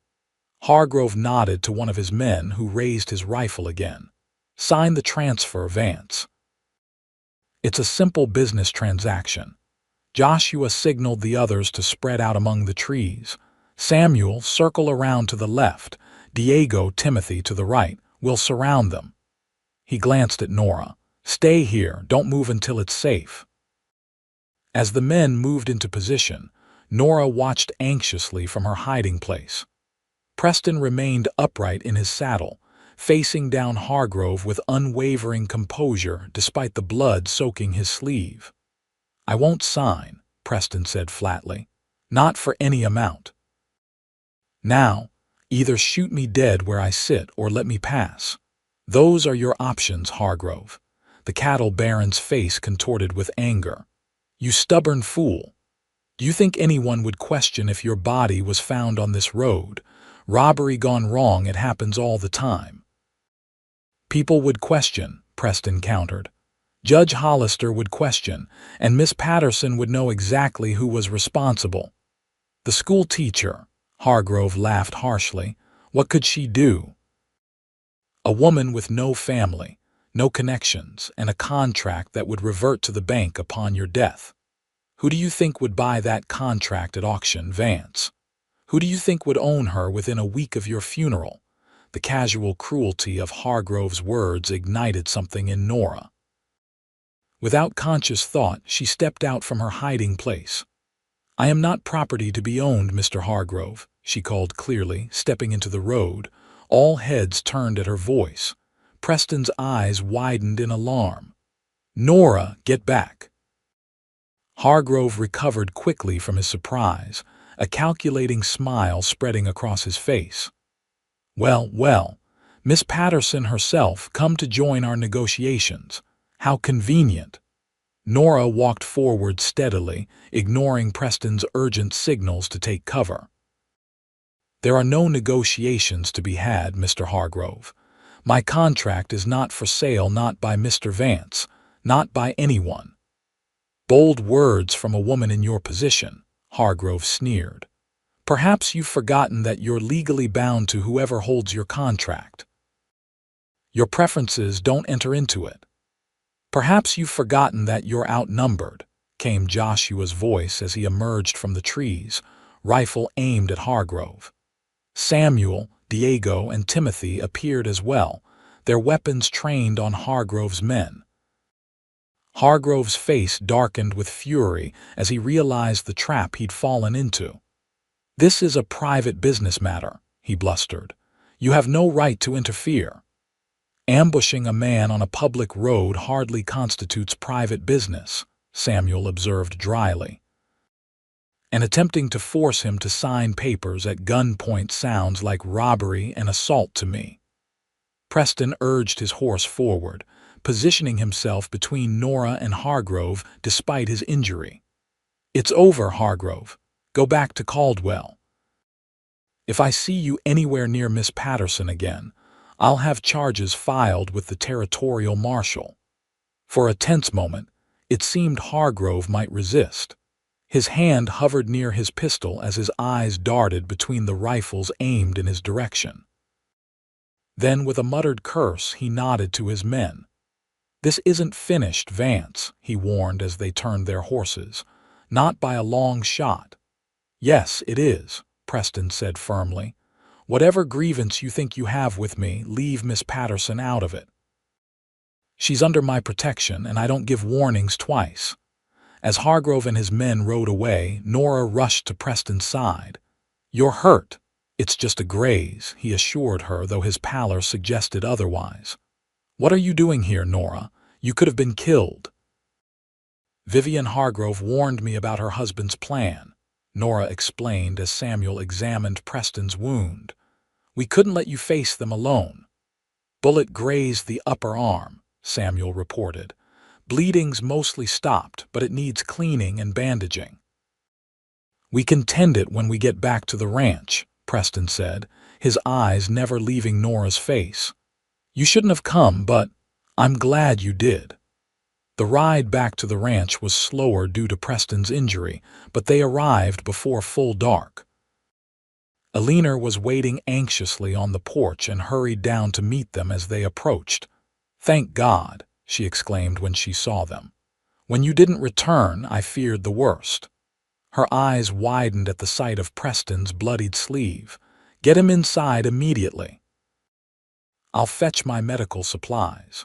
[SPEAKER 1] Hargrove nodded to one of his men who raised his rifle again. "Sign the transfer, Vance." "It's a simple business transaction." Joshua signaled the others to spread out among the trees. "Samuel, circle around to the left. Diego, Timothy to the right. We'll surround them." He glanced at Nora. "Stay here, don't move until it's safe." As the men moved into position, Nora watched anxiously from her hiding place. Preston remained upright in his saddle, facing down Hargrove with unwavering composure despite the blood soaking his sleeve. "I won't sign," Preston said flatly. "Not for any amount. Now, either shoot me dead where I sit or let me pass. Those are your options, Hargrove." The cattle baron's face contorted with anger. "You stubborn fool. Do you think anyone would question if your body was found on this road? Robbery gone wrong, it happens all the time." "People would question," Preston countered. "Judge Hollister would question, and Miss Patterson would know exactly who was responsible." "The school teacher," Hargrove laughed harshly. "What could she do?" "A woman with no family, no connections, and a contract that would revert to the bank upon your death. Who do you think would buy that contract at auction, Vance? Who do you think would own her within a week of your funeral?" The casual cruelty of Hargrove's words ignited something in Nora. Without conscious thought, she stepped out from her hiding place. "I am not property to be owned, Mr. Hargrove," she called clearly, stepping into the road. All heads turned at her voice. Preston's eyes widened in alarm. "Nora, get back!" Hargrove recovered quickly from his surprise, a calculating smile spreading across his face. "Well, well, Miss Patterson herself come to join our negotiations. How convenient." Nora walked forward steadily, ignoring Preston's urgent signals to take cover. "There are no negotiations to be had, Mr. Hargrove. My contract is not for sale, not by Mr. Vance, not by anyone." "Bold words from a woman in your position," Hargrove sneered. "Perhaps you've forgotten that you're legally bound to whoever holds your contract. Your preferences don't enter into it. Perhaps you've forgotten that you're outnumbered," came Joshua's voice as he emerged from the trees, rifle aimed at Hargrove. Samuel, Diego, and Timothy appeared as well, their weapons trained on Hargrove's men. Hargrove's face darkened with fury as he realized the trap he'd fallen into. "This is a private business matter," he blustered. "You have no right to interfere." Ambushing a man on a public road hardly constitutes private business, Samuel observed dryly. And attempting to force him to sign papers at gunpoint sounds like robbery and assault to me. Preston urged his horse forward, positioning himself between Nora and Hargrove despite his injury. "It's over, Hargrove. Go back to Caldwell. If I see you anywhere near Miss Patterson again, I'll have charges filed with the territorial marshal." For a tense moment, it seemed Hargrove might resist. His hand hovered near his pistol as his eyes darted between the rifles aimed in his direction. Then, with a muttered curse, he nodded to his men. "This isn't finished, Vance," he warned as they turned their horses. "Not by a long shot." "Yes, it is," Preston said firmly. "Whatever grievance you think you have with me, leave Miss Patterson out of it. She's under my protection, and I don't give warnings twice." As Hargrove and his men rode away, Nora rushed to Preston's side. "You're hurt. It's just a graze," he assured her, though his pallor suggested otherwise. "What are you doing here, Nora? You could have been killed." "Vivian Hargrove warned me about her husband's plan," Nora explained as Samuel examined Preston's wound. "We couldn't let you face them alone." "Bullet grazed the upper arm," Samuel reported. "Bleeding's mostly stopped, but it needs cleaning and bandaging." "We can tend it when we get back to the ranch," Preston said, his eyes never leaving Nora's face. "You shouldn't have come, but I'm glad you did." The ride back to the ranch was slower due to Preston's injury, but they arrived before full dark. Alina was waiting anxiously on the porch and hurried down to meet them as they approached. "Thank God," she exclaimed when she saw them. "When you didn't return, I feared the worst." Her eyes widened at the sight of Preston's bloodied sleeve. "Get him inside immediately." "I'll fetch my medical supplies."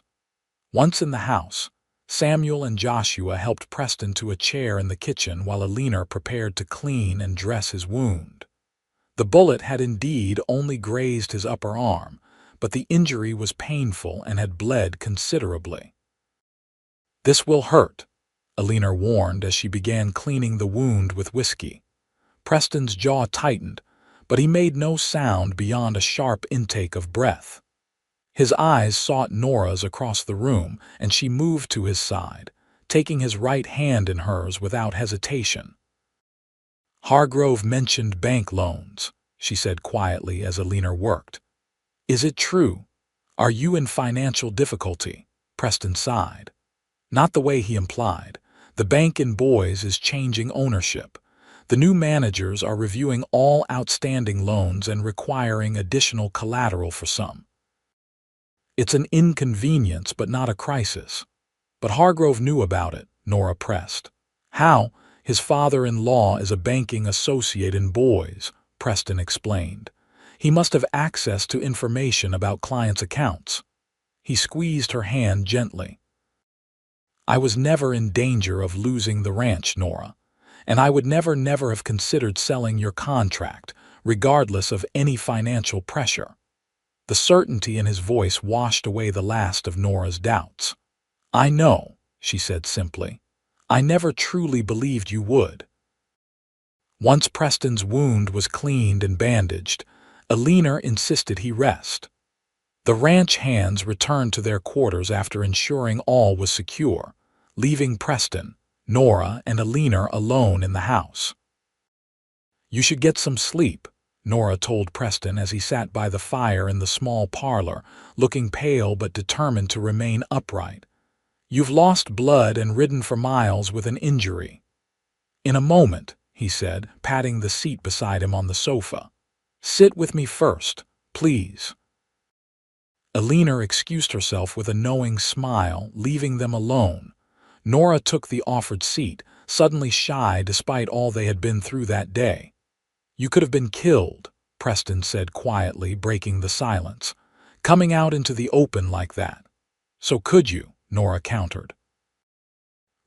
[SPEAKER 1] Once in the house, Samuel and Joshua helped Preston to a chair in the kitchen while Alina prepared to clean and dress his wound. The bullet had indeed only grazed his upper arm, but the injury was painful and had bled considerably. "This will hurt," Alina warned as she began cleaning the wound with whiskey. Preston's jaw tightened, but he made no sound beyond a sharp intake of breath. His eyes sought Nora's across the room, and she moved to his side, taking his right hand in hers without hesitation. "Hargrove mentioned bank loans," she said quietly as Alina worked. "Is it true? Are you in financial difficulty?" Preston sighed. "Not the way he implied. The bank in Boys is changing ownership. The new managers are reviewing all outstanding loans and requiring additional collateral for some. It's an inconvenience, but not a crisis." "But Hargrove knew about it," Nora pressed. "How?" "His father-in-law is a banking associate in Boys," Preston explained. "He must have access to information about clients' accounts." He squeezed her hand gently. "I was never in danger of losing the ranch, Nora, and I would never have considered selling your contract, regardless of any financial pressure." The certainty in his voice washed away the last of Nora's doubts. "I know," she said simply. "I never truly believed you would." Once Preston's wound was cleaned and bandaged, Alina insisted he rest. The ranch hands returned to their quarters after ensuring all was secure, leaving Preston, Nora, and Alina alone in the house. "You should get some sleep," Nora told Preston as he sat by the fire in the small parlor, looking pale but determined to remain upright. "You've lost blood and ridden for miles with an injury." "In a moment," he said, patting the seat beside him on the sofa. "Sit with me first, please." Alina excused herself with a knowing smile, leaving them alone. Nora took the offered seat, suddenly shy despite all they had been through that day. "You could have been killed," Preston said quietly, breaking the silence. "Coming out into the open like that." "So could you," Nora countered.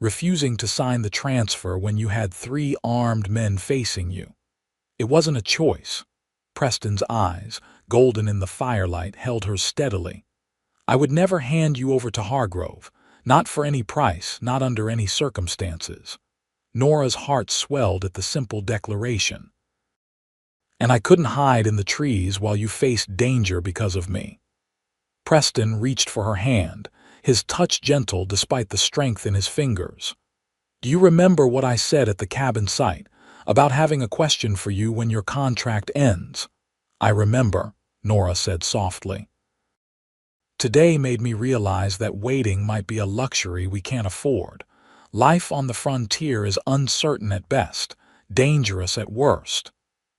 [SPEAKER 1] "Refusing to sign the transfer when you had 3 armed men facing you. It wasn't a choice." Preston's eyes, golden in the firelight, held hers steadily. I would never hand you over to Hargrove, not for any price, not under any circumstances. Nora's heart swelled at the simple declaration. And I couldn't hide in the trees while you faced danger because of me. Preston reached for her hand, his touch gentle despite the strength in his fingers. Do you remember what I said at the cabin site, about having a question for you when your contract ends? I remember, Nora said softly. Today made me realize that waiting might be a luxury we can't afford. Life on the frontier is uncertain at best, dangerous at worst.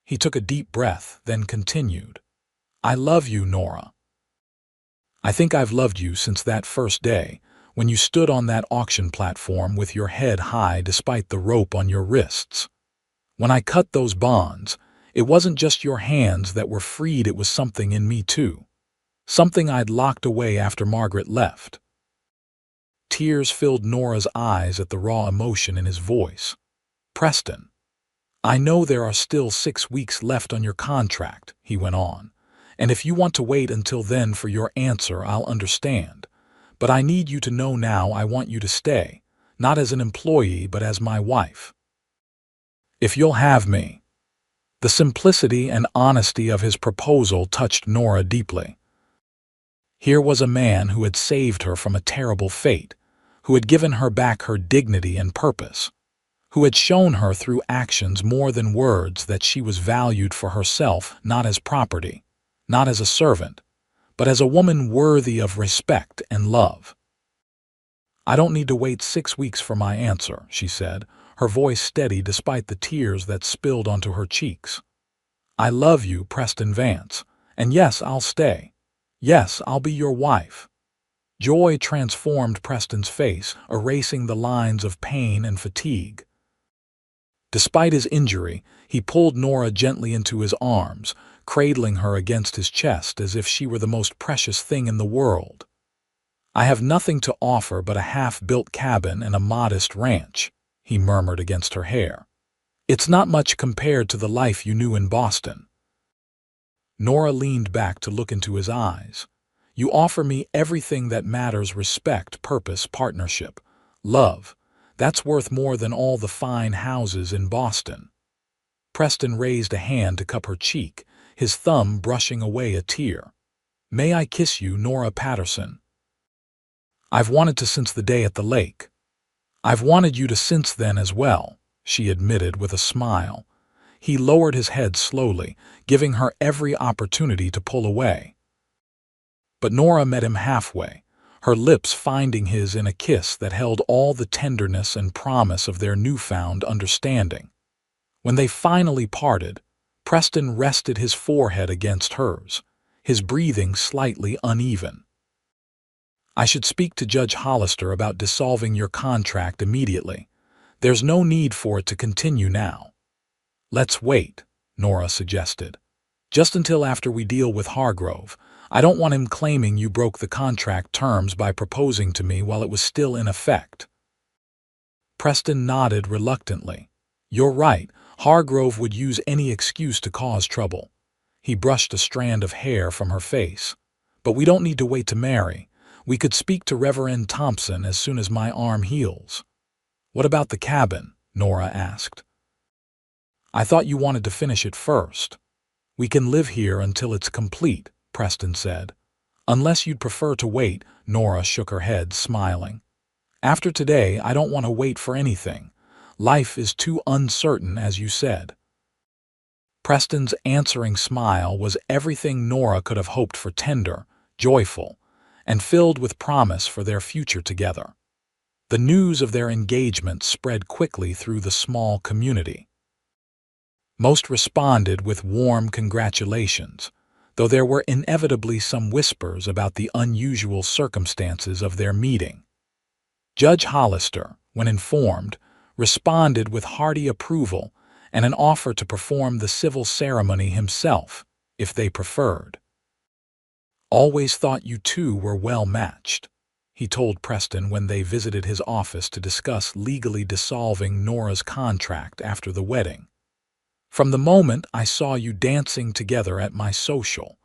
[SPEAKER 1] He took a deep breath, then continued. I love you, Nora. I think I've loved you since that first day, when you stood on that auction platform with your head high despite the rope on your wrists. When I cut those bonds, it wasn't just your hands that were freed, it was something in me too. Something I'd locked away after Margaret left. Tears filled Nora's eyes at the raw emotion in his voice. Preston, I know there are still 6 weeks left on your contract, he went on, and if you want to wait until then for your answer, I'll understand. But I need you to know now I want you to stay, not as an employee but as my wife. If you'll have me. The simplicity and honesty of his proposal touched Nora deeply. Here was a man who had saved her from a terrible fate, who had given her back her dignity and purpose, who had shown her through actions more than words that she was valued for herself, not as property, not as a servant, but as a woman worthy of respect and love. I don't need to wait 6 weeks for my answer, she said, her voice steady despite the tears that spilled onto her cheeks. I love you, Preston Vance, and yes, I'll stay. Yes, I'll be your wife. Joy transformed Preston's face, erasing the lines of pain and fatigue. Despite his injury, he pulled Nora gently into his arms, cradling her against his chest as if she were the most precious thing in the world. I have nothing to offer but a half-built cabin and a modest ranch, he murmured against her hair. It's not much compared to the life you knew in Boston. Nora leaned back to look into his eyes. You offer me everything that matters: respect, purpose, partnership, love. That's worth more than all the fine houses in Boston. Preston raised a hand to cup her cheek, his thumb brushing away a tear. May I kiss you, Nora Patterson? I've wanted to since the day at the lake. I've wanted you to since then as well, she admitted with a smile. He lowered his head slowly, giving her every opportunity to pull away. But Nora met him halfway, her lips finding his in a kiss that held all the tenderness and promise of their newfound understanding. When they finally parted, Preston rested his forehead against hers, his breathing slightly uneven. I should speak to Judge Hollister about dissolving your contract immediately. There's no need for it to continue now. Let's wait, Nora suggested. Just until after we deal with Hargrove. I don't want him claiming you broke the contract terms by proposing to me while it was still in effect. Preston nodded reluctantly. You're right, Hargrove would use any excuse to cause trouble. He brushed a strand of hair from her face. But we don't need to wait to marry. We could speak to Reverend Thompson as soon as my arm heals. What about the cabin? Nora asked. I thought you wanted to finish it first. We can live here until it's complete, Preston said. Unless you'd prefer to wait, Nora shook her head, smiling. After today, I don't want to wait for anything. Life is too uncertain, as you said. Preston's answering smile was everything Nora could have hoped for: tender, joyful, and filled with promise for their future together. The news of their engagement spread quickly through the small community. Most responded with warm congratulations, though there were inevitably some whispers about the unusual circumstances of their meeting. Judge Hollister, when informed, responded with hearty approval and an offer to perform the civil ceremony himself, if they preferred. Always thought you two were well matched, he told Preston when they visited his office to discuss legally dissolving Nora's contract after the wedding. From the moment I saw you dancing together at my social,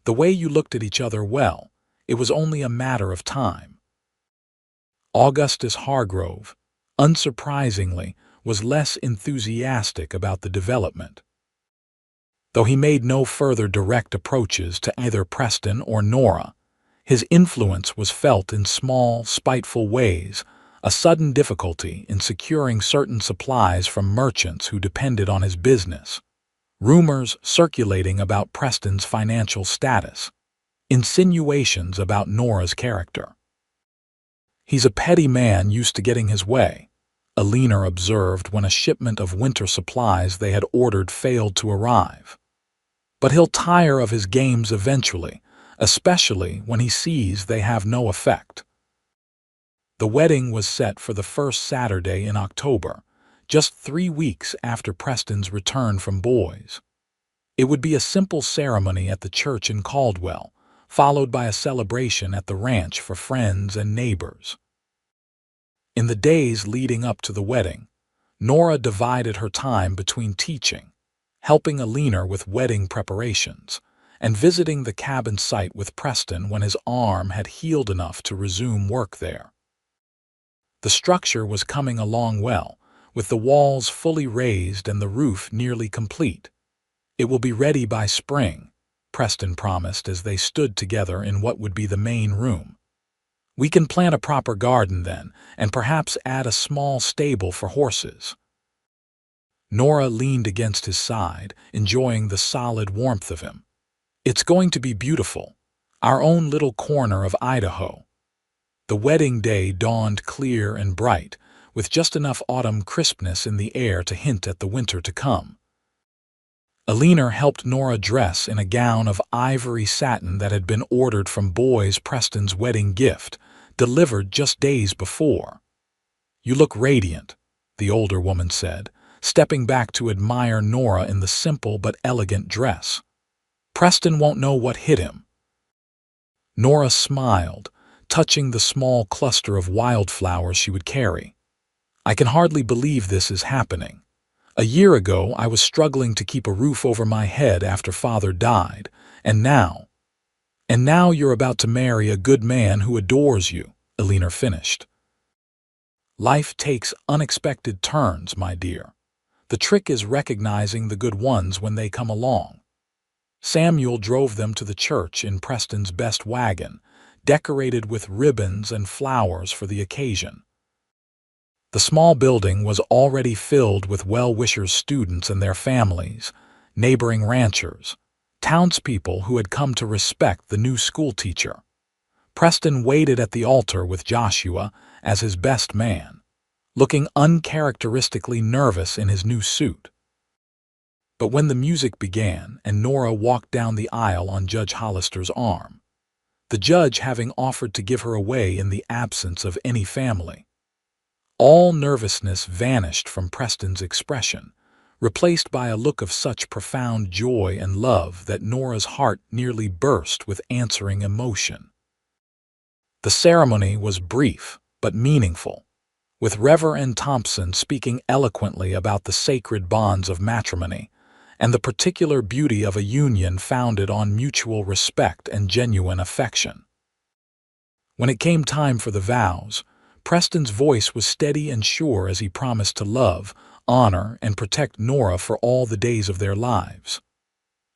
[SPEAKER 1] the way you looked at each other, well, It was only a matter of time. Augustus Hargrove, unsurprisingly, was less enthusiastic about the development. Though he made no further direct approaches to either Preston or Nora, his influence was felt in small, spiteful ways, a sudden difficulty in securing certain supplies from merchants who depended on his business, rumors circulating about Preston's financial status, insinuations about Nora's character. "He's a petty man used to getting his way," Alina observed when a shipment of winter supplies they had ordered failed to arrive. "But he'll tire of his games eventually, especially when he sees they have no effect." The wedding was set for the first Saturday in October, just 3 weeks after Preston's return from Boys. It would be a simple ceremony at the church in Caldwell, followed by a celebration at the ranch for friends and neighbors. In the days leading up to the wedding, Nora divided her time between teaching, helping Alina with wedding preparations, and visiting the cabin site with Preston when his arm had healed enough to resume work there. The structure was coming along well, with the walls fully raised and the roof nearly complete. "It will be ready by spring," Preston promised as they stood together in what would be the main room. "We can plant a proper garden then, and perhaps add a small stable for horses." Nora leaned against his side, enjoying the solid warmth of him. "It's going to be beautiful, our own little corner of Idaho." The wedding day dawned clear and bright, with just enough autumn crispness in the air to hint at the winter to come. Alina helped Nora dress in a gown of ivory satin that had been ordered from Boys Preston's wedding gift, delivered just days before. "You look radiant," the older woman said, stepping back to admire Nora in the simple but elegant dress. "Preston won't know what hit him." Nora smiled, touching the small cluster of wildflowers she would carry. "I can hardly believe this is happening. A year ago, I was struggling to keep a roof over my head after Father died, and now you're about to marry a good man who adores you," Alina finished. "Life takes unexpected turns, my dear. The trick is recognizing the good ones when they come along." Samuel drove them to the church in Preston's best wagon, decorated with ribbons and flowers for the occasion. The small building was already filled with well-wishers, students and their families, neighboring ranchers, townspeople who had come to respect the new schoolteacher. Preston waited at the altar with Joshua as his best man, looking uncharacteristically nervous in his new suit. But when the music began and Nora walked down the aisle on Judge Hollister's arm, the judge having offered to give her away in the absence of any family, all nervousness vanished from Preston's expression, replaced by a look of such profound joy and love that Nora's heart nearly burst with answering emotion. The ceremony was brief but meaningful, with Reverend Thompson speaking eloquently about the sacred bonds of matrimony and the particular beauty of a union founded on mutual respect and genuine affection. When it came time for the vows, Preston's voice was steady and sure as he promised to love, honor, and protect Nora for all the days of their lives.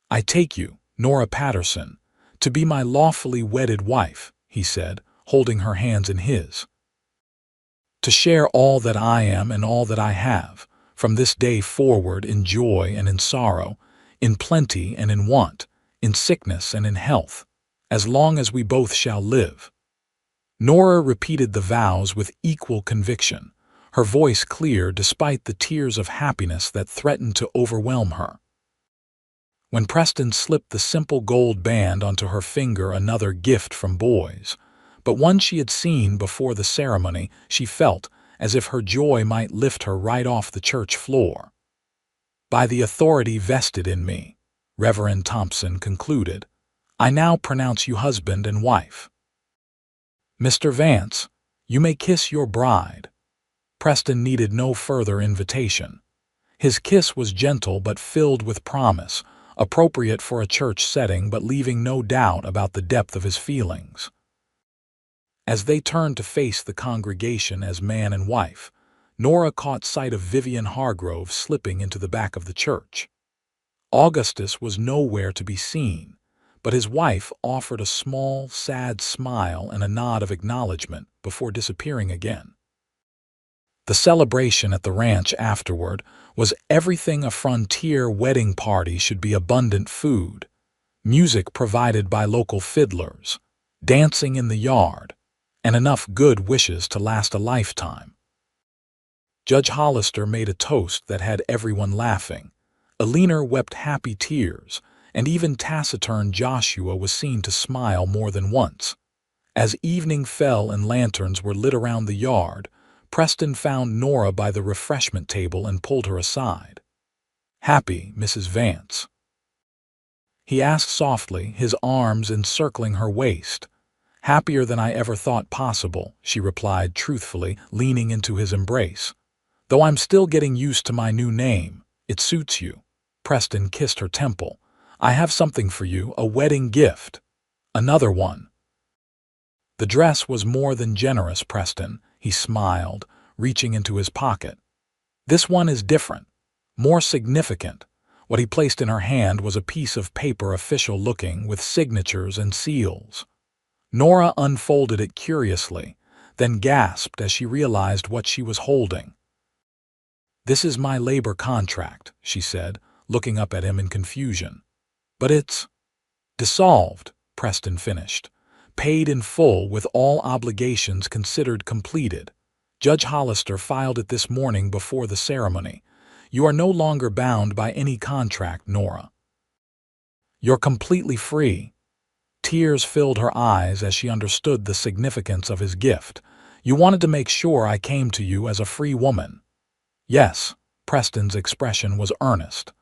[SPEAKER 1] "I take you, Nora Patterson, to be my lawfully wedded wife," he said, holding her hands in his. "To share all that I am and all that I have, from this day forward in joy and in sorrow, in plenty and in want, in sickness and in health, as long as we both shall live." Nora repeated the vows with equal conviction, her voice clear despite the tears of happiness that threatened to overwhelm her. When Preston slipped the simple gold band onto her finger, another gift from Boys, but one she had seen before the ceremony, she felt as if her joy might lift her right off the church floor. "By the authority vested in me," Reverend Thompson concluded, "I now pronounce you husband and wife. Mr. Vance, you may kiss your bride." Preston needed no further invitation. His kiss was gentle but filled with promise, appropriate for a church setting but leaving no doubt about the depth of his feelings. As they turned to face the congregation as man and wife, Nora caught sight of Vivian Hargrove slipping into the back of the church. Augustus was nowhere to be seen, but his wife offered a small, sad smile and a nod of acknowledgement before disappearing again. The celebration at the ranch afterward was everything a frontier wedding party should be: abundant food, music provided by local fiddlers, dancing in the yard, and enough good wishes to last a lifetime. Judge Hollister made a toast that had everyone laughing. Eleanor wept happy tears, and even taciturn Joshua was seen to smile more than once. As evening fell and lanterns were lit around the yard, Preston found Nora by the refreshment table and pulled her aside. "Happy, Mrs. Vance?" he asked softly, his arms encircling her waist. "Happier than I ever thought possible," she replied truthfully, leaning into his embrace. "Though I'm still getting used to my new name. It suits you." Preston kissed her temple. "I have something for you, a wedding gift." "Another one." The dress was more than generous, Preston, he smiled, reaching into his pocket. "This one is different, more significant." What he placed in her hand was a piece of paper, official-looking, with signatures and seals. Nora unfolded it curiously, then gasped as she realized what she was holding. "This is my labor contract," she said, looking up at him in confusion. "But it's dissolved," Preston finished. "Paid in full, with all obligations considered completed. Judge Hollister filed it this morning before the ceremony. You are no longer bound by any contract, Nora. You're completely free." Tears filled her eyes as she understood the significance of his gift. "You wanted to make sure I came to you as a free woman." "Yes," Preston's expression was earnest.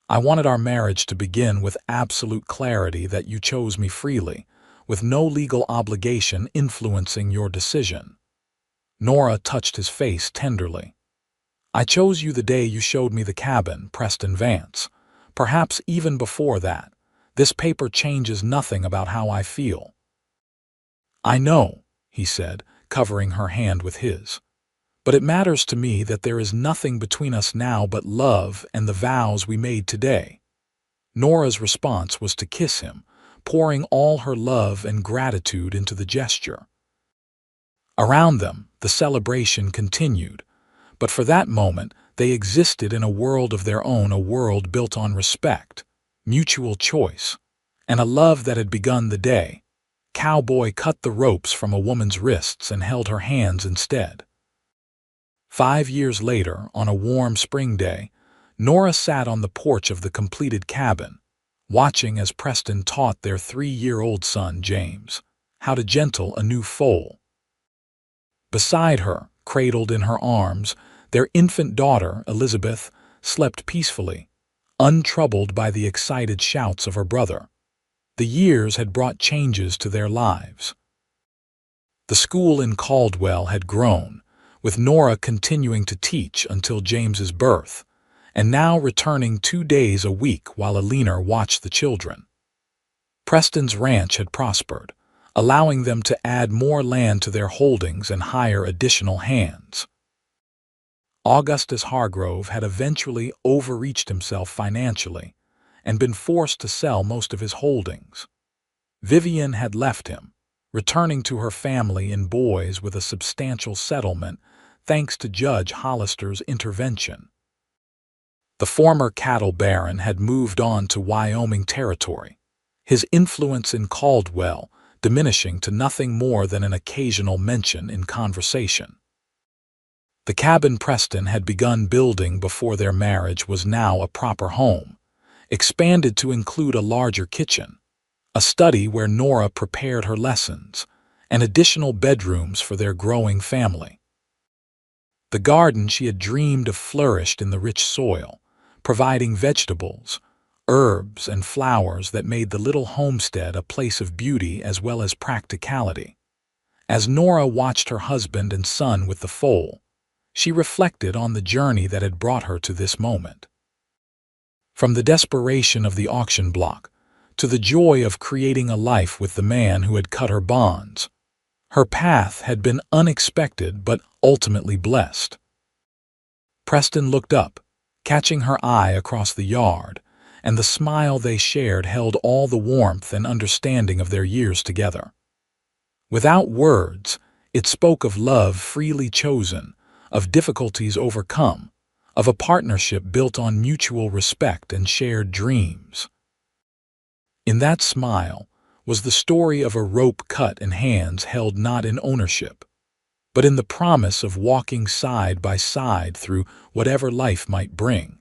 [SPEAKER 1] "I wanted our marriage to begin with absolute clarity that you chose me freely, with no legal obligation influencing your decision." Nora touched his face tenderly. "I chose you the day you showed me the cabin, Preston Vance. Perhaps even before that. This paper changes nothing about how I feel." "I know," he said, covering her hand with his. "But it matters to me that there is nothing between us now but love and the vows we made today." Nora's response was to kiss him, pouring all her love and gratitude into the gesture. Around them, the celebration continued, but for that moment they existed in a world of their own, a world built on respect, mutual choice, and a love that had begun the day. Cowboy cut the ropes from a woman's wrists and held her hands instead. 5 years later, on a warm spring day, Nora sat on the porch of the completed cabin, watching as Preston taught their 3-year-old son, James, how to gentle a new foal. Beside her, cradled in her arms, their infant daughter, Elizabeth, slept peacefully, untroubled by the excited shouts of her brother. The years had brought changes to their lives. The school in Caldwell had grown, with Nora continuing to teach until James's birth, and now returning 2 days a week while Eleanor watched the children. Preston's ranch had prospered, allowing them to add more land to their holdings and hire additional hands. Augustus Hargrove had eventually overreached himself financially and been forced to sell most of his holdings. Vivian had left him, returning to her family in Boise with a substantial settlement thanks to Judge Hollister's intervention. The former cattle baron had moved on to Wyoming Territory, his influence in Caldwell diminishing to nothing more than an occasional mention in conversation. The cabin Preston had begun building before their marriage was now a proper home, expanded to include a larger kitchen, a study where Nora prepared her lessons, and additional bedrooms for their growing family. The garden she had dreamed of flourished in the rich soil, providing vegetables, herbs, and flowers that made the little homestead a place of beauty as well as practicality. As Nora watched her husband and son with the foal, she reflected on the journey that had brought her to this moment. From the desperation of the auction block to the joy of creating a life with the man who had cut her bonds, Her path had been unexpected but ultimately blessed. Preston looked up, catching her eye across the yard, and the smile they shared held all the warmth and understanding of their years together. Without words, it spoke of love freely chosen, of difficulties overcome, of a partnership built on mutual respect and shared dreams. In that smile was the story of a rope cut in hands held not in ownership, but in the promise of walking side by side through whatever life might bring.